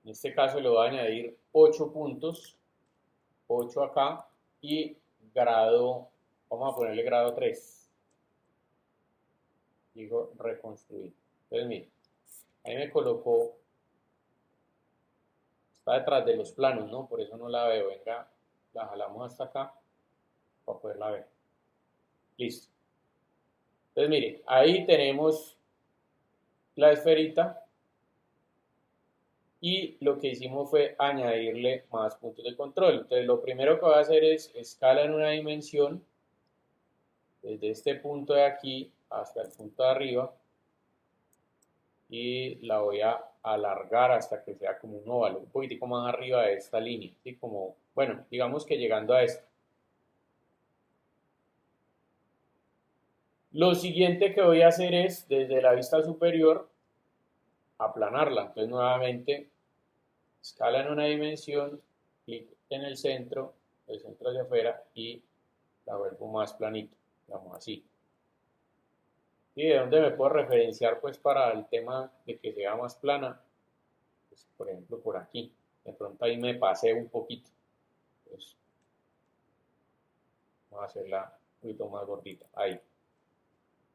Speaker 1: En este caso le voy a añadir 8 puntos, 8 acá y grado, vamos a ponerle grado 3. Digo reconstruir. Entonces mire, ahí me colocó, está detrás de los planos, ¿no? Por eso no la veo. Venga, la jalamos hasta acá para poderla ver. Listo. Entonces mire, ahí tenemos la esferita. Y lo que hicimos fue añadirle más puntos de control. Entonces lo primero que voy a hacer es escala en una dimensión desde este punto de aquí hasta el punto de arriba y la voy a alargar hasta que sea como un óvalo, un poquitico más arriba de esta línea, ¿sí? Como, bueno, digamos que llegando a esto. Lo siguiente que voy a hacer es, desde la vista superior, aplanarla. Entonces nuevamente, escala en una dimensión, clic en el centro hacia afuera y la vuelvo más planito, digamos así. ¿Y de dónde me puedo referenciar pues para el tema de que sea más plana? Pues, por ejemplo, por aquí. De pronto ahí me pasé un poquito. Entonces, vamos a hacerla un poquito más gordita. Ahí.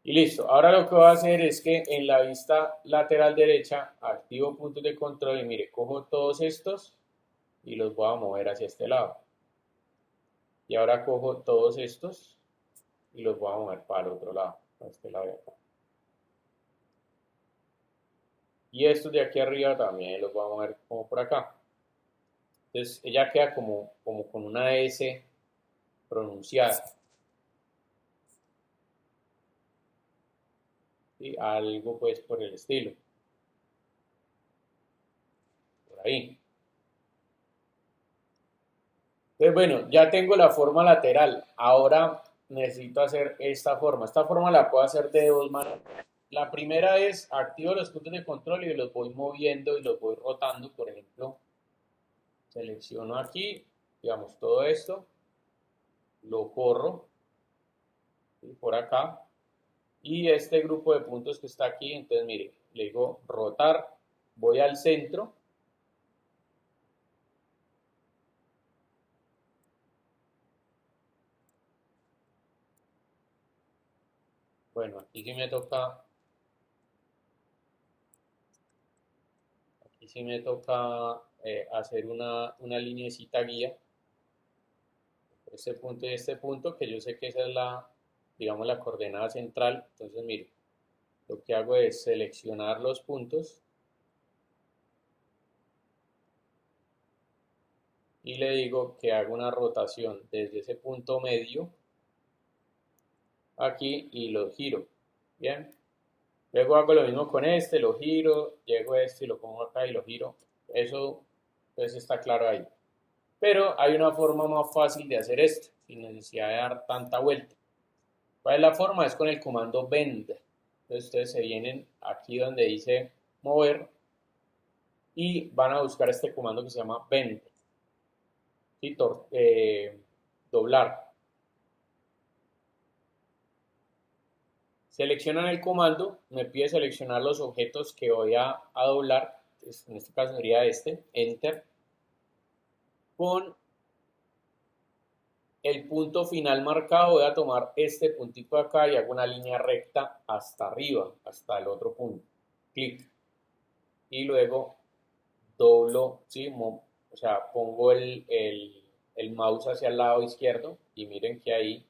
Speaker 1: Y listo. Ahora lo que voy a hacer es que en la vista lateral derecha activo puntos de control y mire, cojo todos estos y los voy a mover hacia este lado. Y ahora cojo todos estos y los voy a mover para el otro lado, para este lado de acá. Y estos de aquí arriba también los voy a mover como por acá. Entonces ella queda como con una S pronunciada. ¿Sí? Algo pues por el estilo. Por ahí. Entonces bueno, ya tengo la forma lateral. Ahora necesito hacer esta forma. Esta forma la puedo hacer de dos maneras. La primera es activo los puntos de control y los voy moviendo y los voy rotando. Por ejemplo, selecciono aquí, digamos todo esto, lo corro, ¿sí? Por acá. Y este grupo de puntos que está aquí, entonces mire, le digo rotar, voy al centro. Bueno, aquí sí me toca hacer una linecita guía. Este punto y este punto, que yo sé que esa es digamos, la coordenada central. Entonces, mire, lo que hago es seleccionar los puntos. y le digo que haga una rotación desde ese punto medio aquí y lo giro. Bien. Luego hago lo mismo con este, lo giro, llego a este y lo pongo acá y lo giro. Eso pues está claro ahí. Pero hay una forma más fácil de hacer esto, sin necesidad de dar tanta vuelta. ¿Cuál es la forma? Es con el comando bend. Entonces ustedes se vienen aquí donde dice mover y van a buscar este comando que se llama bend. ¿Sí? Doblar. Seleccionan el comando, me pide seleccionar los objetos que voy a doblar, en este caso sería este, enter, con el punto final marcado voy a tomar este puntito acá y hago una línea recta hasta arriba, hasta el otro punto, clic, y luego doblo, ¿sí? O sea, pongo el mouse hacia el lado izquierdo y miren que ahí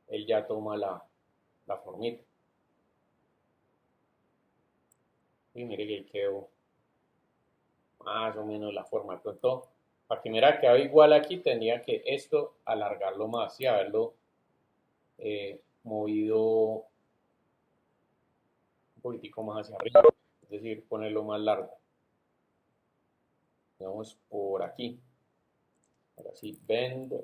Speaker 1: él ya toma la formita. Y miren que ahí quedó más o menos la forma. De pronto, para que me hubiera quedado igual aquí, tendría que esto alargarlo más y haberlo movido un poquitico más hacia arriba. Es decir, ponerlo más largo. Vamos por aquí. Ahora sí, bend.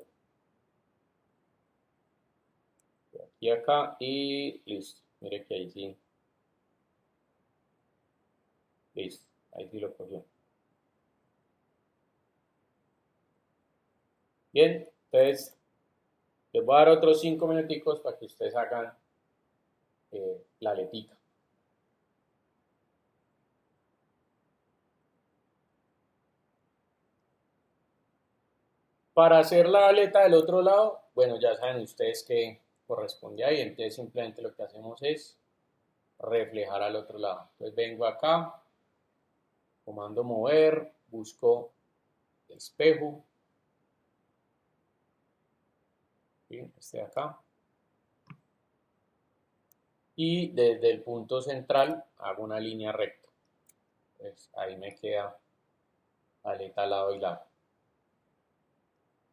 Speaker 1: De aquí a acá y listo. Mire que ahí sí. Listo. Ahí sí lo cogió. Bien, entonces les voy a dar otros 5 minuticos para que ustedes hagan la aletica. Para hacer la aleta del otro lado, bueno, ya saben ustedes que corresponde ahí, entonces simplemente lo que hacemos es reflejar al otro lado. Entonces vengo acá, comando mover, busco espejo, ¿sí? Este de acá, y desde el punto central hago una línea recta. Pues ahí me queda aleta lado y lado.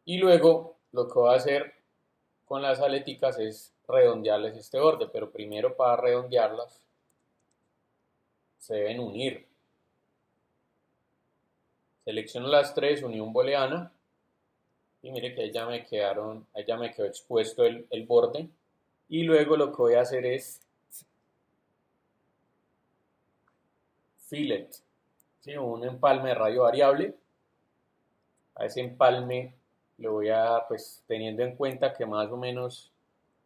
Speaker 1: Y luego lo que voy a hacer con las aleticas es redondearles este borde, pero primero para redondearlas se deben unir. Selecciono las tres, unión booleana, y mire que ahí ya me quedó expuesto el borde. Y luego lo que voy a hacer es fillet, ¿sí? Un empalme de radio variable. A ese empalme le voy a dar, pues teniendo en cuenta que más o menos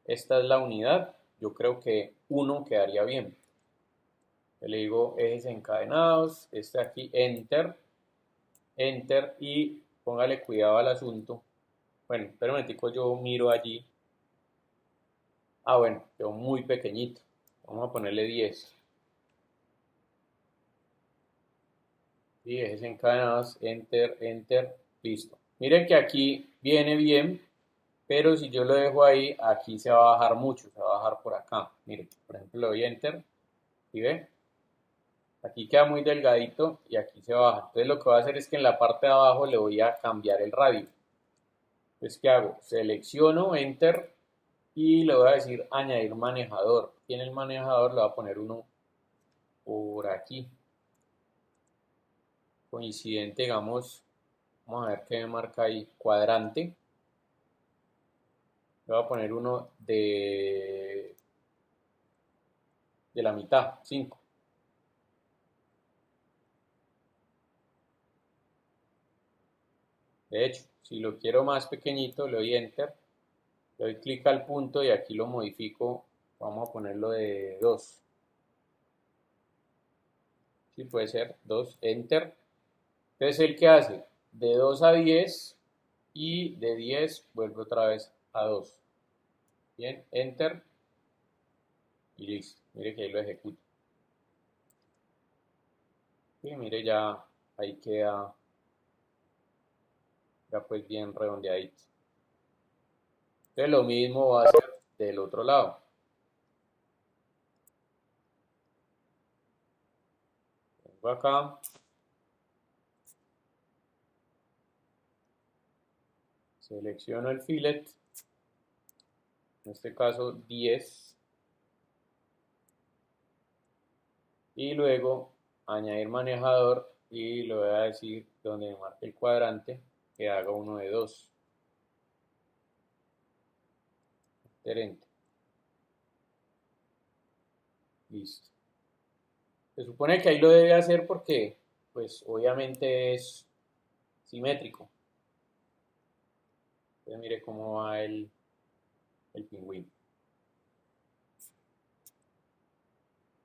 Speaker 1: esta es la unidad, yo creo que uno quedaría bien. Le digo ejes encadenados, este aquí, enter, enter y póngale cuidado al asunto. Bueno, espera un momentico, yo miro allí. Ah, bueno, quedó muy pequeñito. Vamos a ponerle 10. Y ejes encadenados, enter, enter, listo. Miren que aquí viene bien, pero si yo lo dejo ahí, aquí se va a bajar mucho, se va a bajar por acá. Miren, por ejemplo, le doy enter y ve, aquí queda muy delgadito y aquí se baja. Entonces lo que voy a hacer es que en la parte de abajo le voy a cambiar el radio. Entonces, ¿qué hago? Selecciono enter y le voy a decir añadir manejador. Y en el manejador le voy a poner uno por aquí. Coincidente, digamos, vamos a ver qué me marca ahí, cuadrante. Le voy a poner uno de la mitad, 5. De hecho, si lo quiero más pequeñito, le doy enter, le doy clic al punto y aquí lo modifico, vamos a ponerlo de 2. Sí, puede ser 2, enter. Entonces, ¿el que hace? De 2 a 10 y de 10 vuelve otra vez a 2. Bien, enter y listo. Mire que ahí lo ejecuto. Y mire ya, ahí queda ya pues bien redondeadito. Entonces lo mismo va a hacer del otro lado. Vengo acá. Selecciono el fillet, en este caso 10, y luego añadir manejador y le voy a decir donde marque el cuadrante que haga uno de 2. Enter. Listo. Se supone que ahí lo debe hacer porque, pues, obviamente es simétrico. Entonces, mire cómo va el pingüino.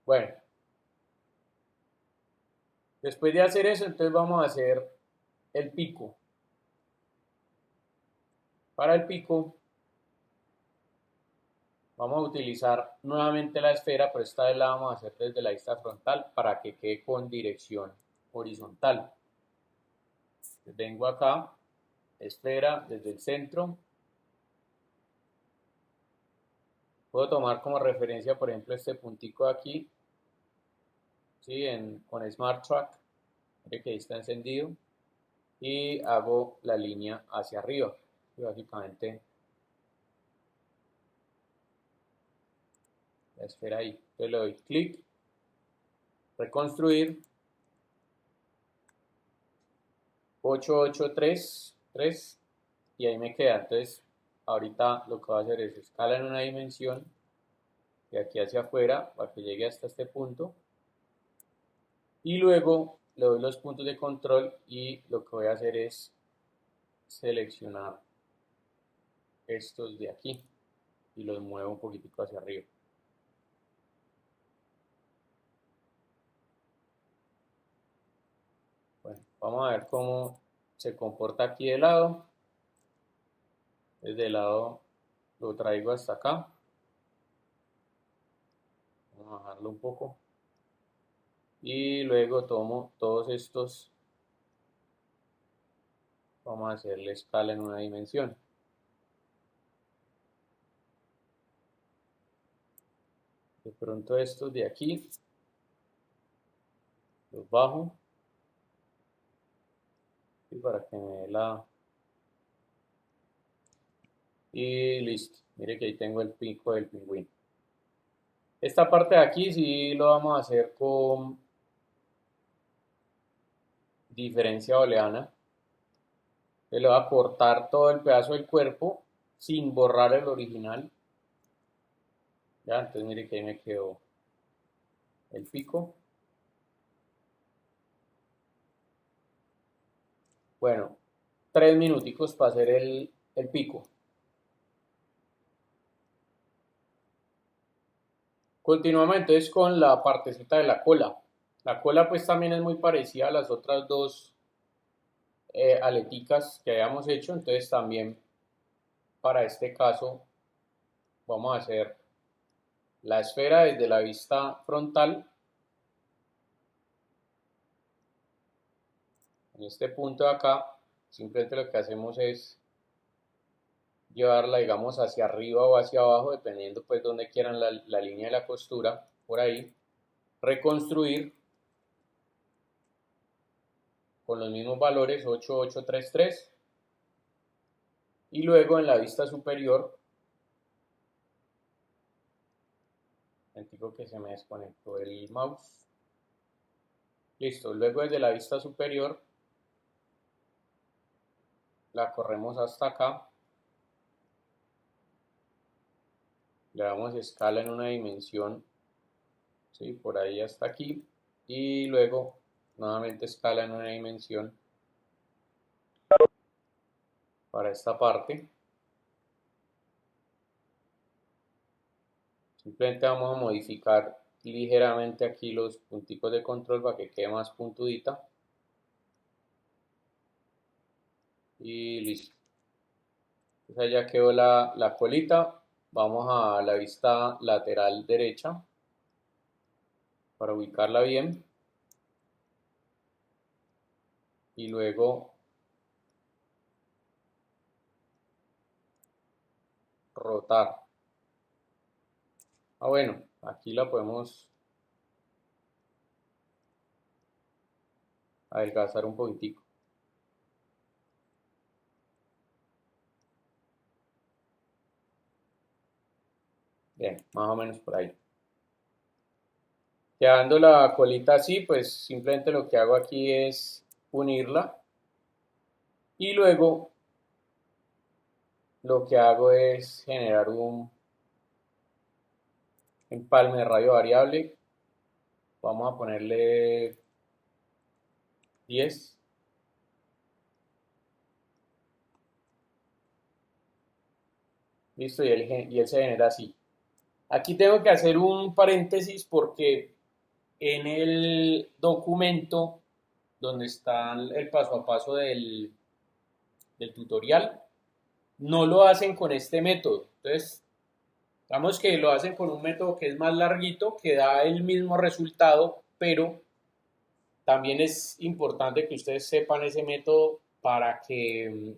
Speaker 1: Bueno, después de hacer eso, entonces vamos a hacer el pico. Para el pico, vamos a utilizar nuevamente la esfera, pero esta vez la vamos a hacer desde la vista frontal para que quede con dirección horizontal. Entonces, vengo acá, esfera, desde el centro. Puedo tomar como referencia, por ejemplo, este puntico de aquí, ¿sí? Con Smart Track, mire que ahí está encendido, y hago la línea hacia arriba, y básicamente la esfera ahí. Entonces le doy clic, reconstruir, 883, y ahí me queda. Entonces, ahorita lo que voy a hacer es escala en una dimensión, de aquí hacia afuera, para que llegue hasta este punto, y luego le doy los puntos de control, y lo que voy a hacer es seleccionar estos de aquí, y los muevo un poquitico hacia arriba. Bueno, vamos a ver cómo se comporta aquí de lado. Desde el lado lo traigo hasta acá. Vamos a bajarlo un poco. Y luego tomo todos estos. Vamos a hacerle escala en una dimensión. De pronto estos de aquí los bajo. Y para que me dé la... Y listo. Mire que ahí tengo el pico del pingüino. Esta parte de aquí sí lo vamos a hacer con diferencia booleana. Le voy a cortar todo el pedazo del cuerpo sin borrar el original. Ya, entonces mire que ahí me quedó el pico. Bueno, 3 minuticos para hacer el pico. Continuamos entonces con la partecita de la cola. La cola pues también es muy parecida a las otras dos aleticas que habíamos hecho, entonces también para este caso vamos a hacer la esfera desde la vista frontal. En este punto de acá, simplemente lo que hacemos es llevarla, digamos, hacia arriba o hacia abajo, dependiendo pues donde quieran la línea de la costura, por ahí. Reconstruir con los mismos valores, 8833. Y luego en la vista superior, digo que se me desconectó el mouse. Listo, luego desde la vista superior la corremos hasta acá. Le damos escala en una dimensión, ¿sí? Por ahí hasta aquí. Y luego nuevamente escala en una dimensión para esta parte. Simplemente vamos a modificar ligeramente aquí los punticos de control para que quede más puntudita. Y listo. Entonces ya quedó la colita. Vamos a la vista lateral derecha para ubicarla bien. Y luego rotar. Bueno, aquí la podemos adelgazar un poquitico. Bien, más o menos por ahí. Quedando la colita así, pues simplemente lo que hago aquí es unirla y luego lo que hago es generar un empalme de radio variable. Vamos a ponerle 10. Listo, y él se genera así. Aquí tengo que hacer un paréntesis porque en el documento donde está el paso a paso del tutorial, no lo hacen con este método. Entonces, digamos que lo hacen con un método que es más larguito, que da el mismo resultado, pero también es importante que ustedes sepan ese método para que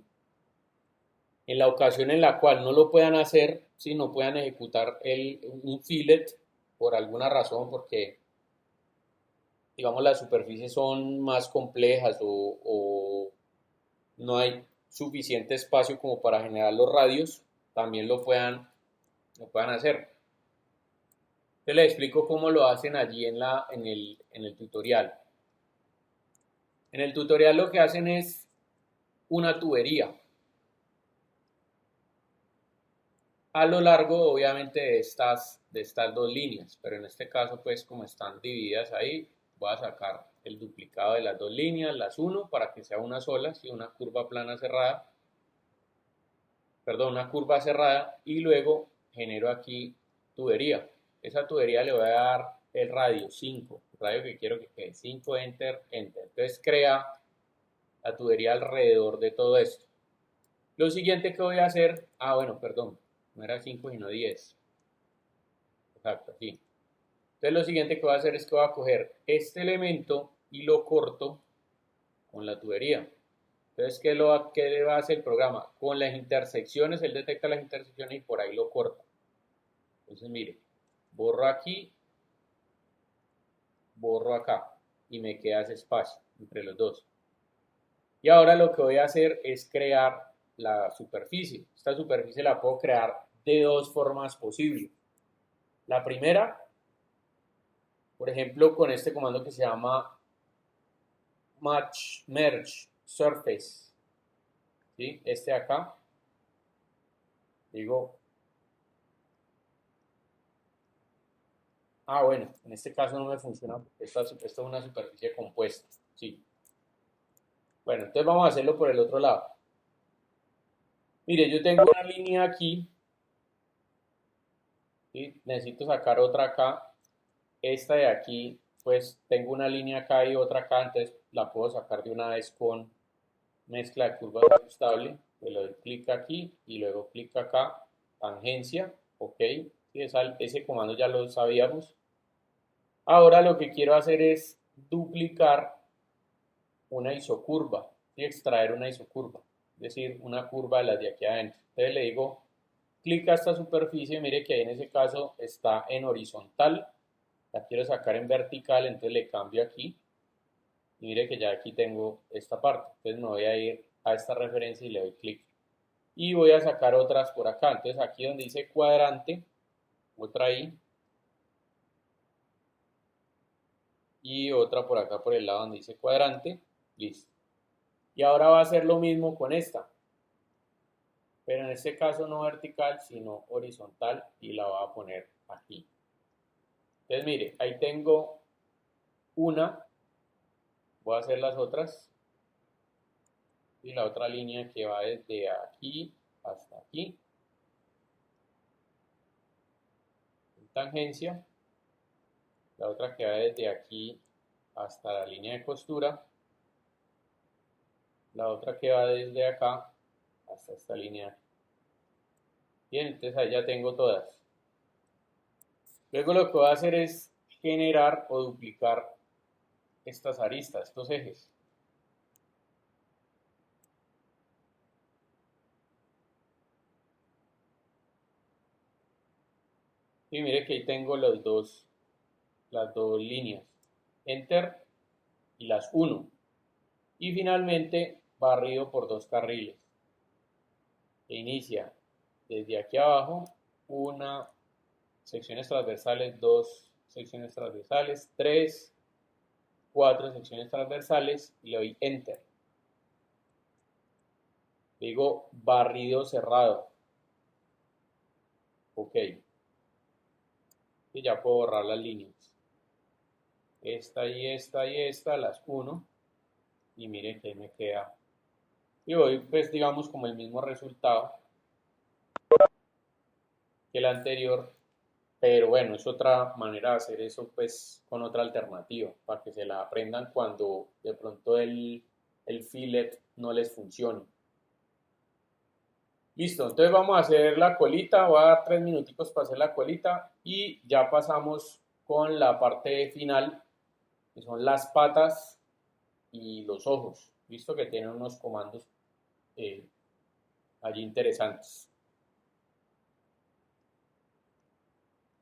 Speaker 1: en la ocasión en la cual no lo puedan hacer, si no puedan ejecutar un fillet por alguna razón, porque digamos las superficies son más complejas o no hay suficiente espacio como para generar los radios, también lo puedan hacer. Yo les explico cómo lo hacen allí en el tutorial. En el tutorial lo que hacen es una tubería. A lo largo, obviamente, de estas dos líneas, pero en este caso, pues, como están divididas ahí, voy a sacar el duplicado de las dos líneas, las uno para que sea una sola, ¿sí? Una curva plana cerrada, perdón, una curva cerrada, y luego genero aquí tubería. Esa tubería le voy a dar el radio 5, el radio que quiero que quede 5, enter, enter. Entonces crea la tubería alrededor de todo esto. Lo siguiente que voy a hacer, bueno, perdón, no era 5 sino 10. Exacto, así. Entonces lo siguiente que voy a hacer es que voy a coger este elemento y lo corto con la tubería. Entonces, ¿qué le va a hacer el programa? Con las intersecciones, él detecta las intersecciones y por ahí lo corta. Entonces, mire, borro aquí, borro acá y me queda ese espacio entre los dos. Y ahora lo que voy a hacer es crear la superficie. Esta superficie la puedo crear de dos formas posibles. La primera, por ejemplo, con este comando que se llama Match Merge Surface. ¿Sí? Este de acá, digo, bueno, en este caso no me funciona porque esta es una superficie compuesta. Sí. Bueno, entonces vamos a hacerlo por el otro lado. Mire, yo tengo una línea aquí, ¿sí? Necesito sacar otra acá. Esta de aquí, pues tengo una línea acá y otra acá, entonces la puedo sacar de una vez con mezcla de curvas ajustable. Le doy clic aquí y luego clic acá, tangencia, ok. Sí, ese comando ya lo sabíamos. Ahora lo que quiero hacer es duplicar una isocurva y extraer una isocurva, es decir, una curva de las de aquí adentro. Entonces le digo, clic a esta superficie, mire que ahí en ese caso está en horizontal, la quiero sacar en vertical, entonces le cambio aquí y mire que ya aquí tengo esta parte. Entonces me voy a ir a esta referencia y le doy clic. Y voy a sacar otras por acá. Entonces aquí donde dice cuadrante, otra ahí. Y otra por acá por el lado donde dice cuadrante. Listo. Y ahora va a hacer lo mismo con esta. Pero en este caso no vertical, sino horizontal. Y la voy a poner aquí. Entonces mire, ahí tengo una. Voy a hacer las otras. Y la otra línea que va desde aquí hasta aquí. En tangencia. La otra que va desde aquí hasta la línea de costura. La otra que va desde acá hasta esta línea. Bien, entonces ahí ya tengo todas. Luego lo que voy a hacer es generar o duplicar estas aristas, estos ejes. Y mire que ahí tengo las dos líneas. Enter y las uno. Y finalmente barrido por dos carriles. Que inicia desde aquí abajo, una, secciones transversales, 2 secciones transversales, 3, 4 secciones transversales y le doy Enter. Digo barrido cerrado. Ok. Y ya puedo borrar las líneas. Esta y esta y esta las uno. Y miren que me queda. Y voy pues digamos como el mismo resultado que el anterior. Pero bueno, es otra manera de hacer eso pues con otra alternativa. Para que se la aprendan cuando de pronto el fillet no les funcione. Listo, entonces vamos a hacer la colita, voy a dar 3 minuticos para hacer la colita y ya pasamos con la parte final, que son las patas y los ojos. Visto que tienen unos comandos allí interesantes.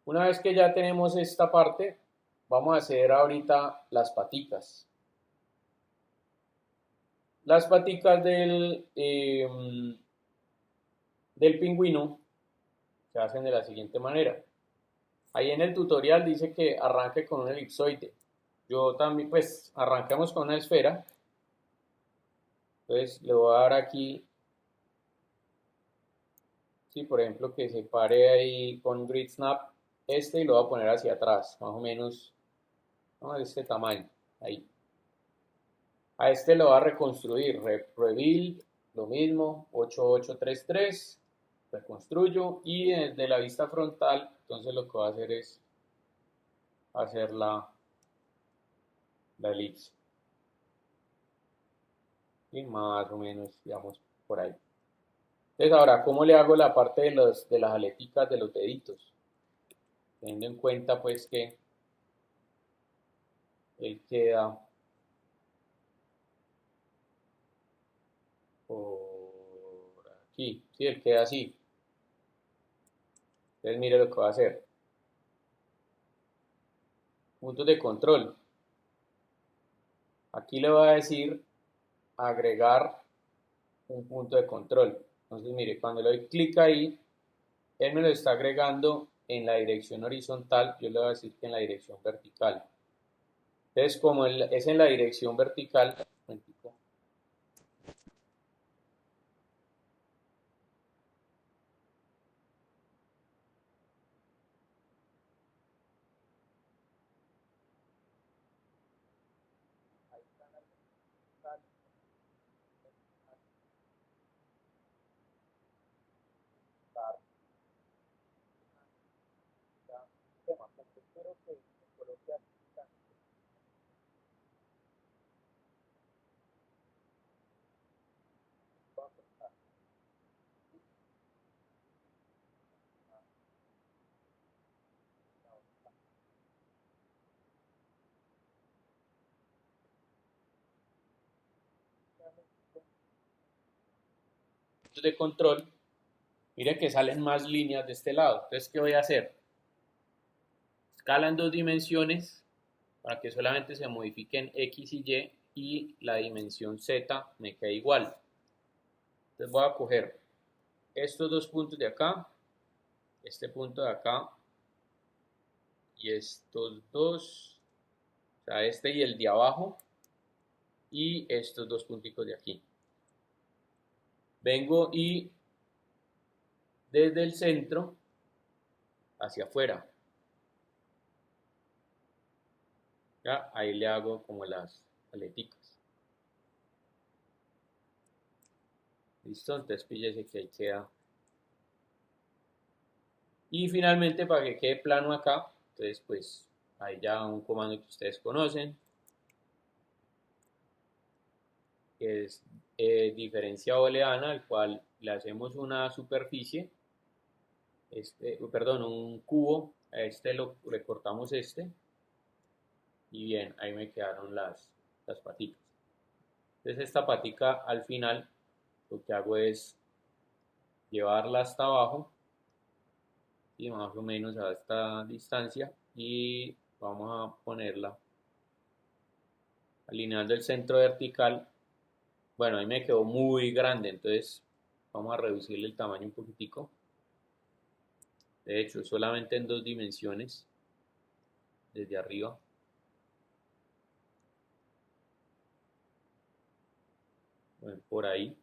Speaker 1: Una vez que ya tenemos esta parte, vamos a hacer ahorita las paticas. Las paticas del pingüino se hacen de la siguiente manera. Ahí en el tutorial dice que arranque con un elipsoide. Yo también, pues, arrancamos con una esfera. Entonces, le voy a dar aquí, sí, por ejemplo, que se pare ahí con Grid Snap y lo voy a poner hacia atrás, más o menos, ¿no? De este tamaño, ahí. A este lo voy a reconstruir, Rebuild, lo mismo, 8833, reconstruyo y desde la vista frontal, entonces lo que voy a hacer es hacer la elipse. Y más o menos, digamos, por ahí. Entonces ahora, ¿cómo le hago la parte de las aleticas de los deditos? Teniendo en cuenta pues que él queda por aquí, sí, él queda así. Entonces mire lo que va a hacer. Puntos de control. Aquí le voy a decir agregar un punto de control. Entonces mire, cuando le doy clic ahí, él me lo está agregando en la dirección horizontal, yo le voy a decir que en la dirección vertical. Entonces como es en la dirección vertical, de control, miren que salen más líneas de este lado. Entonces, ¿qué voy a hacer? Escala en 2 dimensiones para que solamente se modifiquen X y Y la dimensión Z me queda igual. Entonces voy a coger estos 2 puntos de acá, este punto de acá y estos dos, o sea, este y el de abajo y estos 2 punticos de aquí. Vengo y desde el centro hacia afuera. ¿Ya? Ahí le hago como las aleticas. Listo, entonces píllese que ahí queda. Y finalmente para que quede plano acá, entonces pues hay ya un comando que ustedes conocen, que es diferencia booleana, al cual le hacemos una superficie, perdón, un cubo, a este lo recortamos y bien, ahí me quedaron las patitas. Entonces esta patica al final lo que hago es llevarla hasta abajo y más o menos a esta distancia y vamos a ponerla alineando el centro vertical. Bueno, ahí me quedó muy grande, entonces vamos a reducirle el tamaño un poquitico. De hecho, solamente en 2 dimensiones, desde arriba. Bueno, por ahí.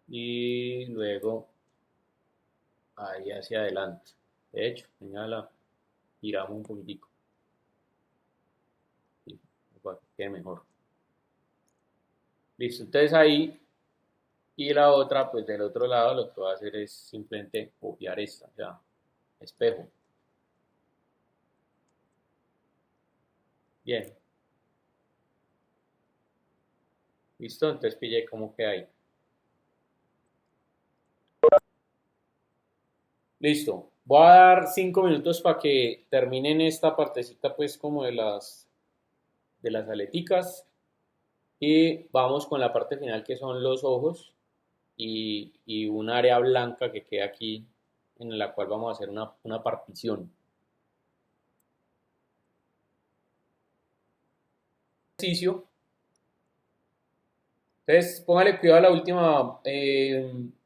Speaker 1: Y luego ahí hacia adelante. De hecho, la giramos un poquitico. Sí, para que quede mejor. Listo, entonces ahí y la otra, pues del otro lado, lo que voy a hacer es simplemente copiar esta, o sea, espejo. Bien, listo, entonces pillé cómo queda ahí. Listo, voy a dar 5 minutos para que terminen esta partecita, pues, como de las aleticas. Y vamos con la parte final que son los ojos y un área blanca que queda aquí en la cual vamos a hacer una partición. Ejercicio. Entonces, póngale cuidado a la última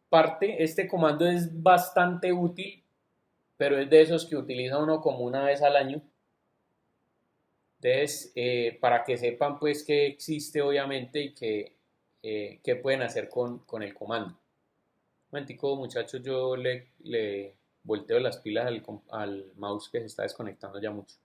Speaker 1: parte. Este comando es bastante útil, pero es de esos que utiliza uno como una vez al año. Entonces, para que sepan pues que existe obviamente y que pueden hacer con el comando. Un momentico, muchachos, yo le volteo las pilas al mouse que se está desconectando ya mucho.